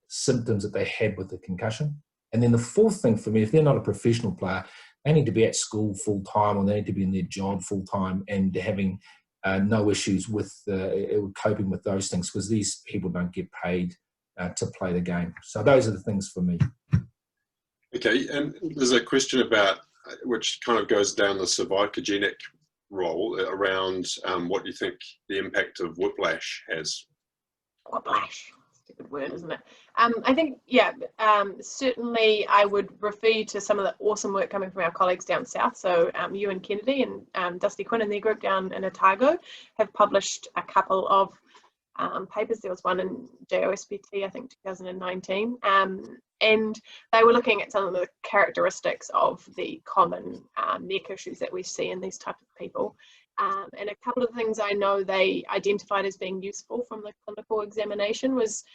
symptoms that they had with the concussion. And then the fourth thing for me, if they're not a professional player, they need to be at school full time, or they need to be in their job full time, and having no issues with coping with those things, because these people don't get paid to play the game. So those are the things for me. Okay, and there's a question about, which kind of goes down the cervicogenic role, around what you think the impact of whiplash has. Whiplash, that's a good word, isn't it? I think, certainly I would refer you to some of the awesome work coming from our colleagues down south. So you and Kennedy and Dusty Quinn and their group down in Otago have published a couple of papers. There was one in JOSPT, I think 2019, and they were looking at some of the characteristics of the common neck issues that we see in these type of people. And a couple of things I know they identified as being useful from the clinical examination was,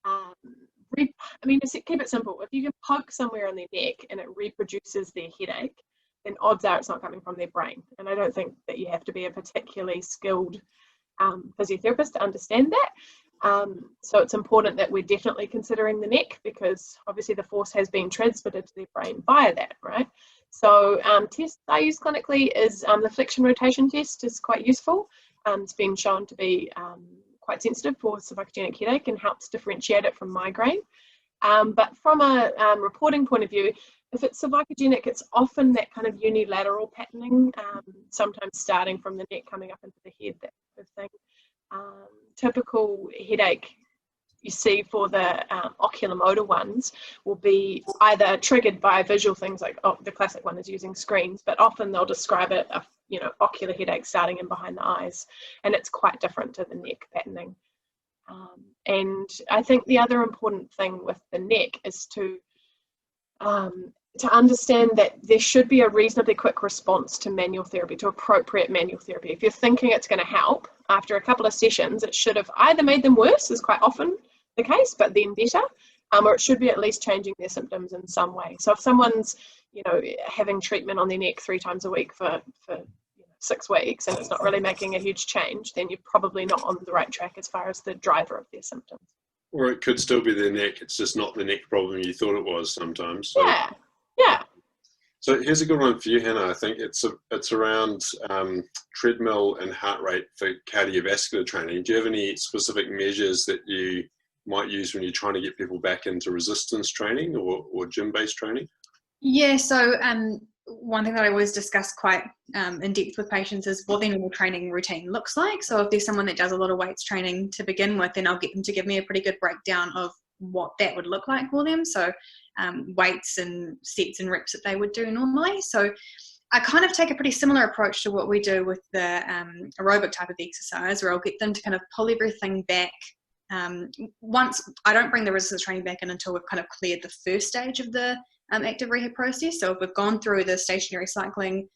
to keep it simple, if you can poke somewhere on their neck and it reproduces their headache, then odds are it's not coming from their brain. And I don't think that you have to be a particularly skilled physiotherapist to understand that. So it's important that we're definitely considering the neck, because obviously the force has been transmitted to their brain via that, right? So tests I use clinically is the Flexion rotation test is quite useful. It's been shown to be quite sensitive for cervicogenic headache and helps differentiate it from migraine. But from a reporting point of view, if it's cervicogenic, it's often that kind of unilateral patterning, sometimes starting from the neck coming up into the head, that sort of thing. Typical headache you see for the ocular motor ones will be either triggered by visual things like, the classic one is using screens, but often they'll describe it, ocular headache starting in behind the eyes, and it's quite different to the neck patterning. And I think the other important thing with the neck is to understand that there should be a reasonably quick response to manual therapy, to appropriate manual therapy. If you're thinking it's going to help, after a couple of sessions, it should have either made them worse, is quite often the case, but then better, or it should be at least changing their symptoms in some way. So if someone's, having treatment on their neck 3 times a week for 6 weeks and it's not really making a huge change, then you're probably not on the right track as far as the driver of their symptoms. Or it could still be their neck, it's just not the neck problem you thought it was sometimes. So. Yeah. So here's a good one for you, Hannah. I think it's around treadmill and heart rate for cardiovascular training. Do you have any specific measures that you might use when you're trying to get people back into resistance training or gym-based training? Yeah, so one thing that I always discuss quite in depth with patients is what their normal training routine looks like. So if there's someone that does a lot of weights training to begin with, then I'll get them to give me a pretty good breakdown of what that would look like for them. So weights and sets and reps that they would do normally. So I kind of take a pretty similar approach to what we do with the aerobic type of exercise, where I'll get them to kind of pull everything back. Once I don't bring the resistance training back in until we've kind of cleared the first stage of the active rehab process. So if we've gone through the stationary cycling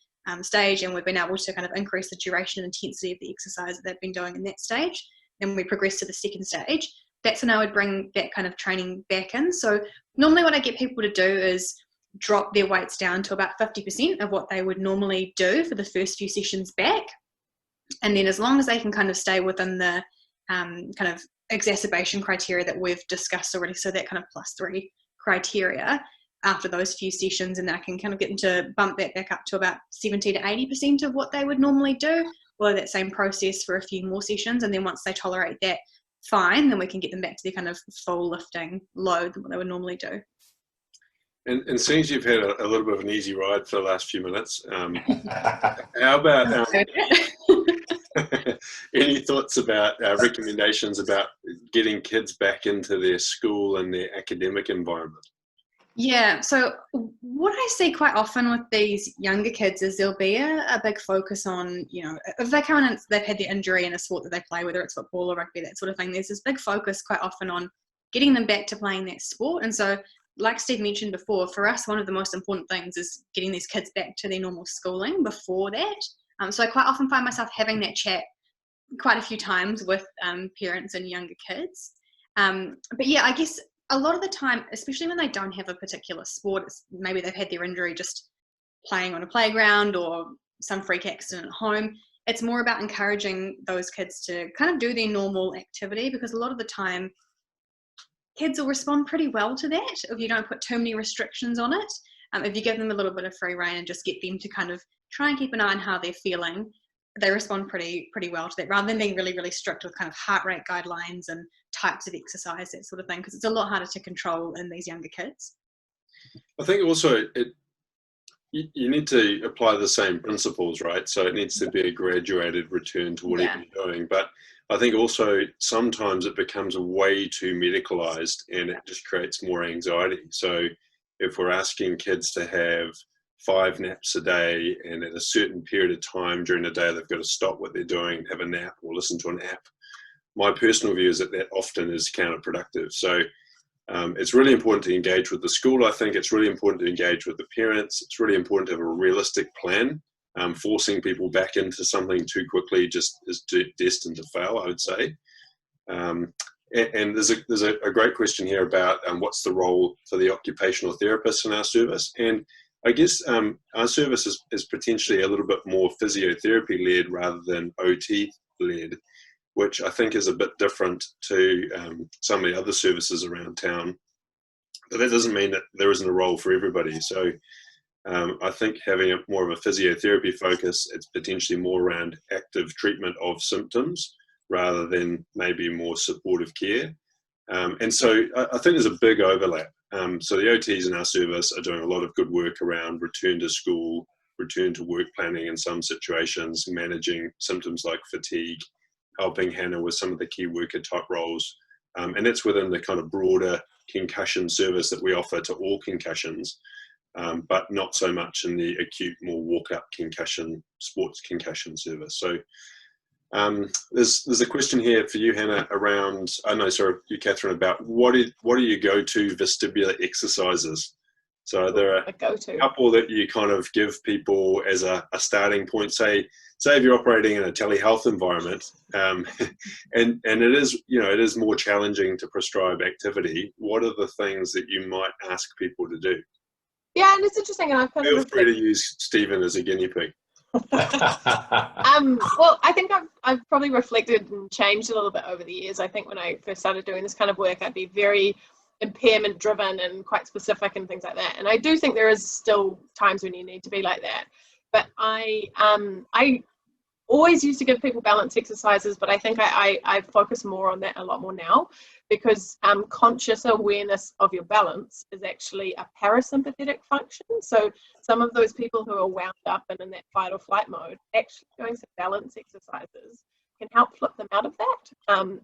stage and we've been able to kind of increase the duration and intensity of the exercise that they've been doing in that stage, then we progress to the second stage. That's when I would bring that kind of training back in. So normally what I get people to do is drop their weights down to about 50% of what they would normally do for the first few sessions back. And then as long as they can kind of stay within the kind of exacerbation criteria that we've discussed already, so that kind of +3 criteria after those few sessions, and I can kind of get them to bump that back up to about 70 to 80% of what they would normally do, follow that same process for a few more sessions, and then once they tolerate that, fine, then we can get them back to their kind of full lifting load than what they would normally do. And since you've had a little bit of an easy ride for the last few minutes, how about any thoughts about recommendations about getting kids back into their school and their academic environment? Yeah, so what I see quite often with these younger kids is there'll be a big focus on, you know, if they come in and they've had the injury in a sport that they play, whether it's football or rugby, that sort of thing, there's this big focus quite often on getting them back to playing that sport. And so, like Steve mentioned before, for us, one of the most important things is getting these kids back to their normal schooling before that. So I quite often find myself having that chat quite a few times with parents and younger kids. But yeah, I guess a lot of the time, especially when they don't have a particular sport, maybe they've had their injury just playing on a playground or some freak accident at home, it's more about encouraging those kids to kind of do their normal activity, because a lot of the time kids will respond pretty well to that if you don't put too many restrictions on it. If you give them a little bit of free rein and just get them to kind of try and keep an eye on how they're feeling, they respond pretty well to that, rather than being really, really strict with kind of heart rate guidelines and types of exercise, that sort of thing, because it's a lot harder to control in these younger kids. I think also you need to apply the same principles, right? So it needs to be a graduated return to whatever you're doing. But I think also sometimes it becomes way too medicalized and it just creates more anxiety. So if we're asking kids to have 5 naps a day, and at a certain period of time during the day they've got to stop what they're doing, have a nap or listen to an app, my personal view is that that often is counterproductive. So it's really important to engage with the school. I think it's really important to engage with the parents. It's really important to have a realistic plan. Forcing people back into something too quickly just is destined to fail, I would say. And there's a great question here about what's the role for the occupational therapists in our service. And I guess our service is potentially a little bit more physiotherapy-led rather than OT-led, which I think is a bit different to some of the other services around town. But that doesn't mean that there isn't a role for everybody. So I think having more of a physiotherapy focus, it's potentially more around active treatment of symptoms rather than maybe more supportive care. And so I think there's a big overlap. So the OTs in our service are doing a lot of good work around return to school, return to work planning in some situations, managing symptoms like fatigue, helping Hannah with some of the key worker type roles. And that's within the kind of broader concussion service that we offer to all concussions, but not so much in the acute, more walk-up concussion, sports concussion service. So there's a question here for you, Hannah, around, you, Catherine, about what are your go-to vestibular exercises? So there are a couple that you kind of give people as a starting point. Say if you're operating in a telehealth environment, and it is more challenging to prescribe activity. What are the things that you might ask people to do? Yeah, and it's interesting, and I've kind of feel free to use Stephen as a guinea pig. Well, I think I've probably reflected and changed a little bit over the years. I think when I first started doing this kind of work, I'd be very impairment driven and quite specific and things like that. And I do think there is still times when you need to be like that. But I always used to give people balance exercises, but I think I focus more on that a lot more now, because conscious awareness of your balance is actually a parasympathetic function. So some of those people who are wound up and in that fight or flight mode, actually doing some balance exercises can help flip them out of that.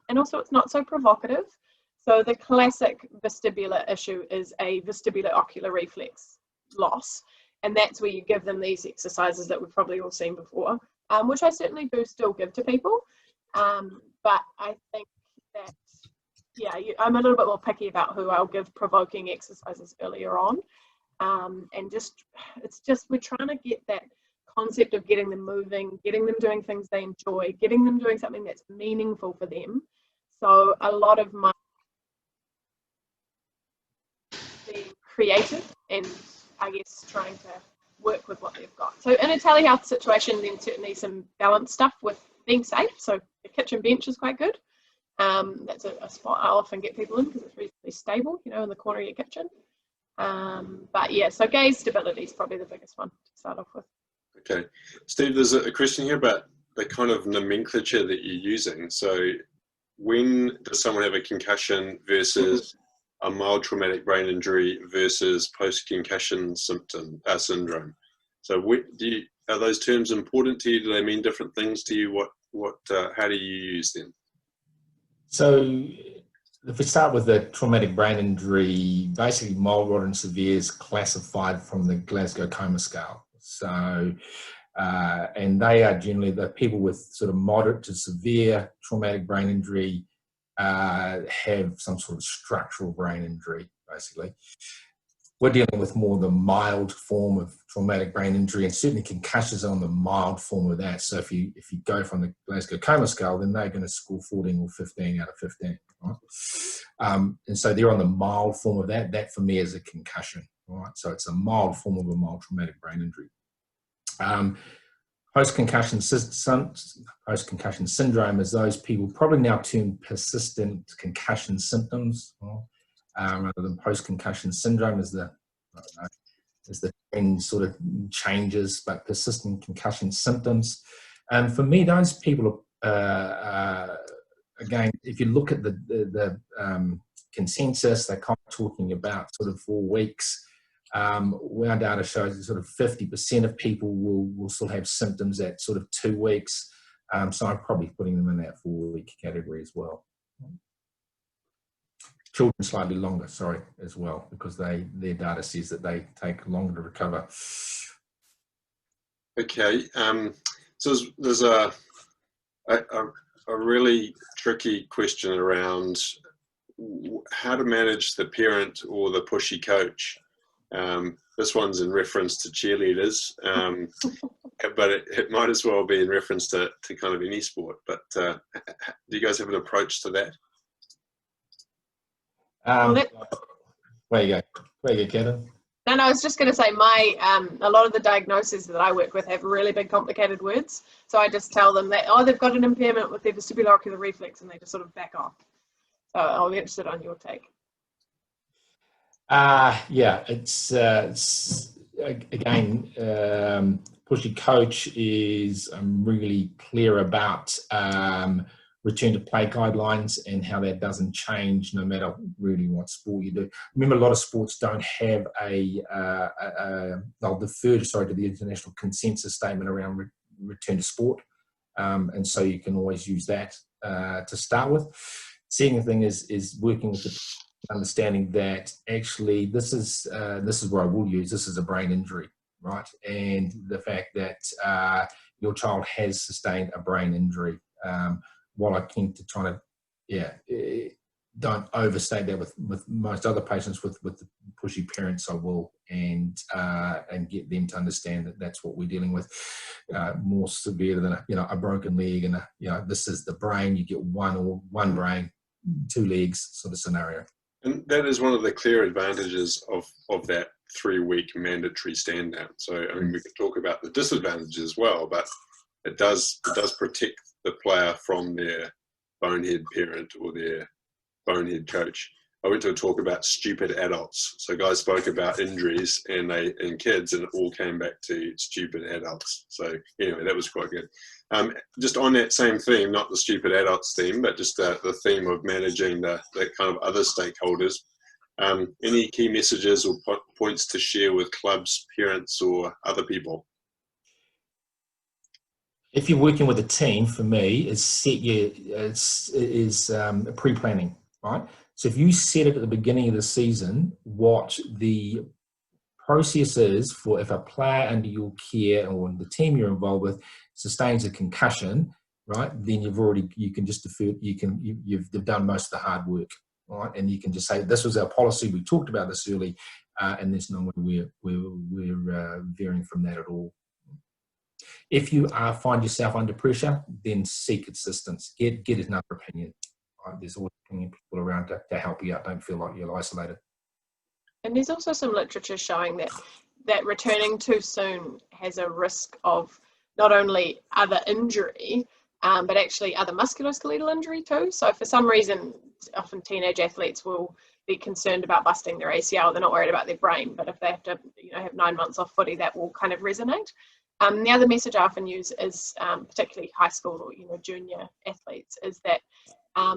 And also it's not so provocative. So the classic vestibular issue is a vestibular ocular reflex loss. And that's where you give them these exercises that we've probably all seen before, which I certainly do still give to people. But I think that, yeah, I'm a little bit more picky about who I'll give provoking exercises earlier on. And it's just, we're trying to get that concept of getting them moving, getting them doing things they enjoy, getting them doing something that's meaningful for them. So a lot of my being creative and I guess trying to work with what they've got. So in a telehealth situation, then certainly some balanced stuff with being safe. So the kitchen bench is quite good. That's a spot I often get people in because it's reasonably stable, you know, in the corner of your kitchen. But yeah, so gaze stability is probably the biggest one to start off with. Okay. Steve, there's a question here about the kind of nomenclature that you're using. So when does someone have a concussion versus a mild traumatic brain injury versus post-concussion syndrome? So are those terms important to you? Do they mean different things to you? How do you use them? So if we start with the traumatic brain injury, basically mild, moderate and severe is classified from the Glasgow Coma Scale. So, and they are generally the people with sort of moderate to severe traumatic brain injury have some sort of structural brain injury, basically. We're dealing with more the mild form of traumatic brain injury, and certainly concussions are on the mild form of that. So if you go from the Glasgow Coma Scale, then they're going to score 14 or 15 out of 15. Right? And so they're on the mild form of that. That for me is a concussion. Right? So it's a mild form of a mild traumatic brain injury. Post-concussion syndrome is those people probably now termed persistent concussion symptoms, rather than post-concussion syndrome is the trend sort of changes, but persistent concussion symptoms. And for me, those people are again, if you look at the consensus, they're kind of talking about sort of 4 weeks. Our data shows that sort of 50% of people will still have symptoms at sort of 2 weeks. So I'm probably putting them in that 4-week category as well. Children slightly longer, sorry, as well, because their data says that they take longer to recover. Okay, so there's a really tricky question around how to manage the parent or the pushy coach. This one's in reference to cheerleaders, but it might as well be in reference to kind of any sport. But do you guys have an approach to that? Where you go, Kevin? No, I was just going to say a lot of the diagnoses that I work with have really big complicated words. So I just tell them that, they've got an impairment with their vestibular ocular reflex, and they just sort of back off. So I'll be interested on your take. Yeah, it's again, pushy coach is really clear about return to play guidelines and how that doesn't change no matter really what sport you do. Remember, a lot of sports don't have they'll defer to the international consensus statement around return to sport, and so you can always use that to start with. Second thing is working with the understanding that actually this is where I will use this is a brain injury, right? And the fact that your child has sustained a brain injury. While I tend to try to, don't overstate that with most other patients with the pushy parents, I will, and get them to understand that that's what we're dealing with, more severe than a broken leg and this is the brain. You get one brain, 2 legs sort of scenario. And that is one of the clear advantages of that 3-week mandatory stand down. So I mean, we could talk about the disadvantages as well, but it does protect the player from their bonehead parent or their bonehead coach. I went to a talk about stupid adults. So guys spoke about injuries and kids, and it all came back to stupid adults. So anyway, that was quite good. Just on that same theme, not the stupid adults theme, but just the theme of managing the kind of other stakeholders. Any key messages or points to share with clubs, parents, or other people? If you're working with a team, for me, is pre-planning, right? So if you set it at the beginning of the season, what the process is for if a player under your care or the team you're involved with sustains a concussion, right, then you've done most of the hard work, right? And you can just say, this was our policy, we talked about this early, and there's no way we're varying from that at all. If you find yourself under pressure, then seek assistance. Get another opinion. Right? There's always people around to help you out. Don't feel like you're isolated. And there's also some literature showing that returning too soon has a risk of not only other injury, but actually other musculoskeletal injury too. So for some reason, often teenage athletes will be concerned about busting their ACL. They're not worried about their brain, but if they have to, have 9 months off footy, that will kind of resonate. The other message I often use is, particularly high school or junior athletes, is that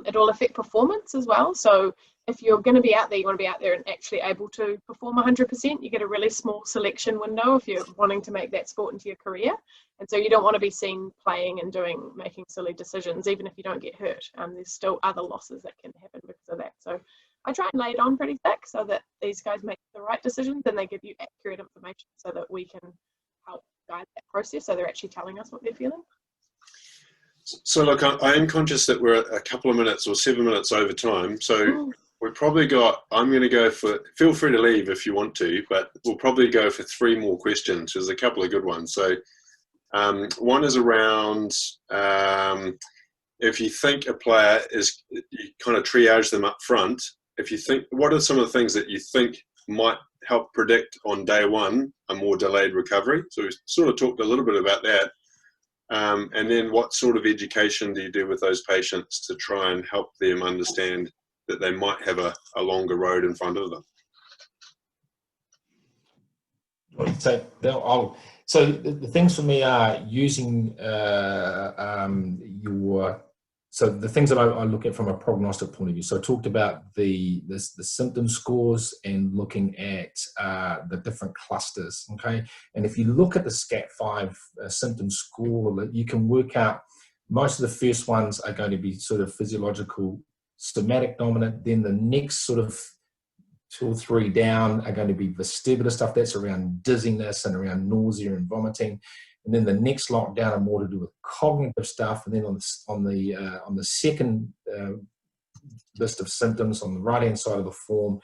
it will affect performance as well. So if you're going to be out there, you want to be out there and actually able to perform 100%. You get a really small selection window if you're wanting to make that sport into your career. And so you don't want to be seen playing and making silly decisions, even if you don't get hurt. There's still other losses that can happen because of that. So I try and lay it on pretty thick so that these guys make the right decisions and they give you accurate information so that we can help guide that process so they're actually telling us what they're feeling. So look, I am conscious that we're a couple of minutes or 7 minutes over time. So we've probably got, I'm going to go for, feel free to leave if you want to, but we'll probably go for 3 more questions. There's a couple of good ones. So one is around, if you think a player is, you kind of triage them up front. If you think, what are some of the things that you think might help predict on day one a more delayed recovery? So we sort of talked a little bit about that. And then what sort of education do you do with those patients to try and help them understand that they might have a longer road in front of them? So the things for me are using so the things that I look at from a prognostic point of view. So I talked about the symptom scores and looking at the different clusters, okay? And if you look at the SCAT5 symptom score, you can work out most of the first ones are going to be sort of physiological, somatic dominant. Then the next sort of 2 or 3 down are going to be vestibular stuff. That's around dizziness and around nausea and vomiting. And then the next lot down are more to do with cognitive stuff. And then on the second list of symptoms on the right-hand side of the form,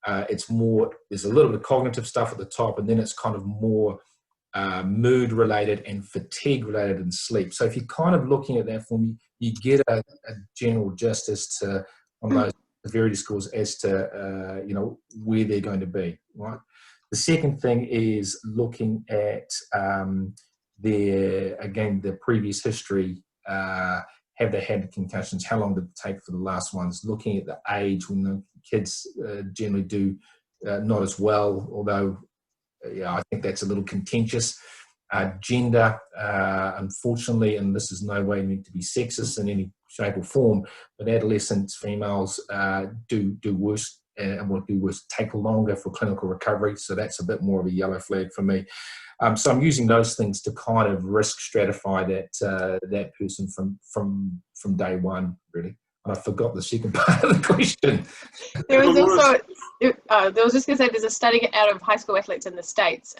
it's more, there's a little bit of cognitive stuff at the top, and then it's kind of more mood-related and fatigue-related and sleep. So if you're kind of looking at that form, you get a general gist as to, on those severity scores, as to where they're going to be, right? The second thing is looking at the previous history. Have they had concussions? How long did it take for the last ones? Looking at the age, when the kids generally do not as well, although I think that's a little contentious. Gender, unfortunately, and this is no way meant to be sexist in any shape or form, but adolescents, females do worse and will do worse, take longer for clinical recovery. So that's a bit more of a yellow flag for me. So I'm using those things to kind of risk stratify that person from day one, really. And I forgot the second part of the question. There was also, I was just going to say, there's a study out of high school athletes in the States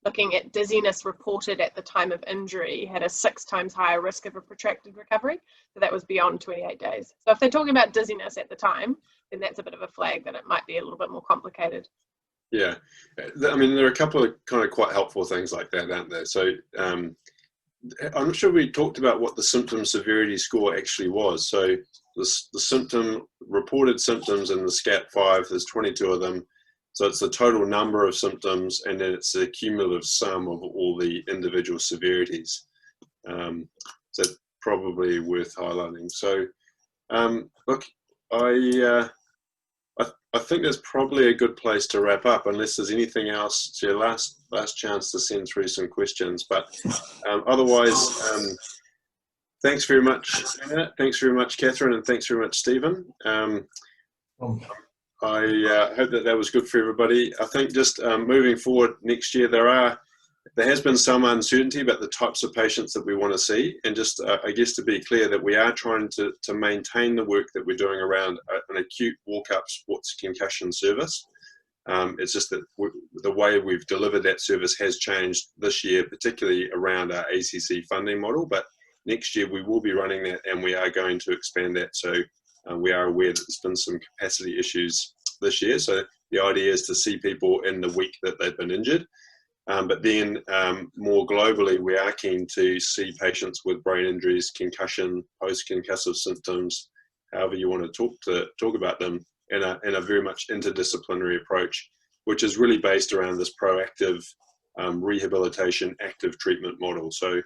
looking at dizziness reported at the time of injury had a 6 times higher risk of a protracted recovery. So that was beyond 28 days. So if they're talking about dizziness at the time, then that's a bit of a flag that it might be a little bit more complicated. Yeah, I mean, there are a couple of kind of quite helpful things like that, aren't there? So I'm not sure we talked about what the symptom severity score actually was. So the reported symptoms in the SCAT5, there's 22 of them. So it's the total number of symptoms, and then it's the cumulative sum of all the individual severities. So probably worth highlighting. So look, I think that's probably a good place to wrap up, unless there's anything else. It's your last chance to send through some questions. But otherwise, thanks very much, Anna. Thanks very much, Catherine, and thanks very much, Stephen. I hope that was good for everybody. I think just moving forward next year, there there has been some uncertainty about the types of patients that we want to see, and just I guess to be clear that we are trying to maintain the work that we're doing around an acute walk-up sports concussion service. It's just that the way we've delivered that service has changed this year, particularly around our ACC funding model, but next year we will be running that, and we are going to expand that. So we are aware that there's been some capacity issues this year, so the idea is to see people in the week that they've been injured. But then more globally, we are keen to see patients with brain injuries, concussion, post-concussive symptoms, however you want to talk about them, in a very much interdisciplinary approach, which is really based around this proactive rehabilitation, active treatment model. So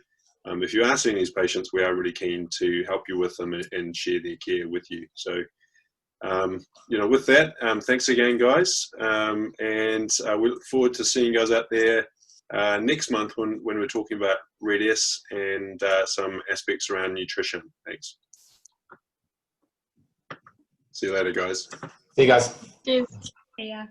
if you are seeing these patients, we are really keen to help you with them and share their care with you. So with that, thanks again, guys, and we look forward to seeing you guys out there next month when we're talking about RED-S and some aspects around nutrition. Thanks. See you later, guys. See you guys. Cheers. Yeah.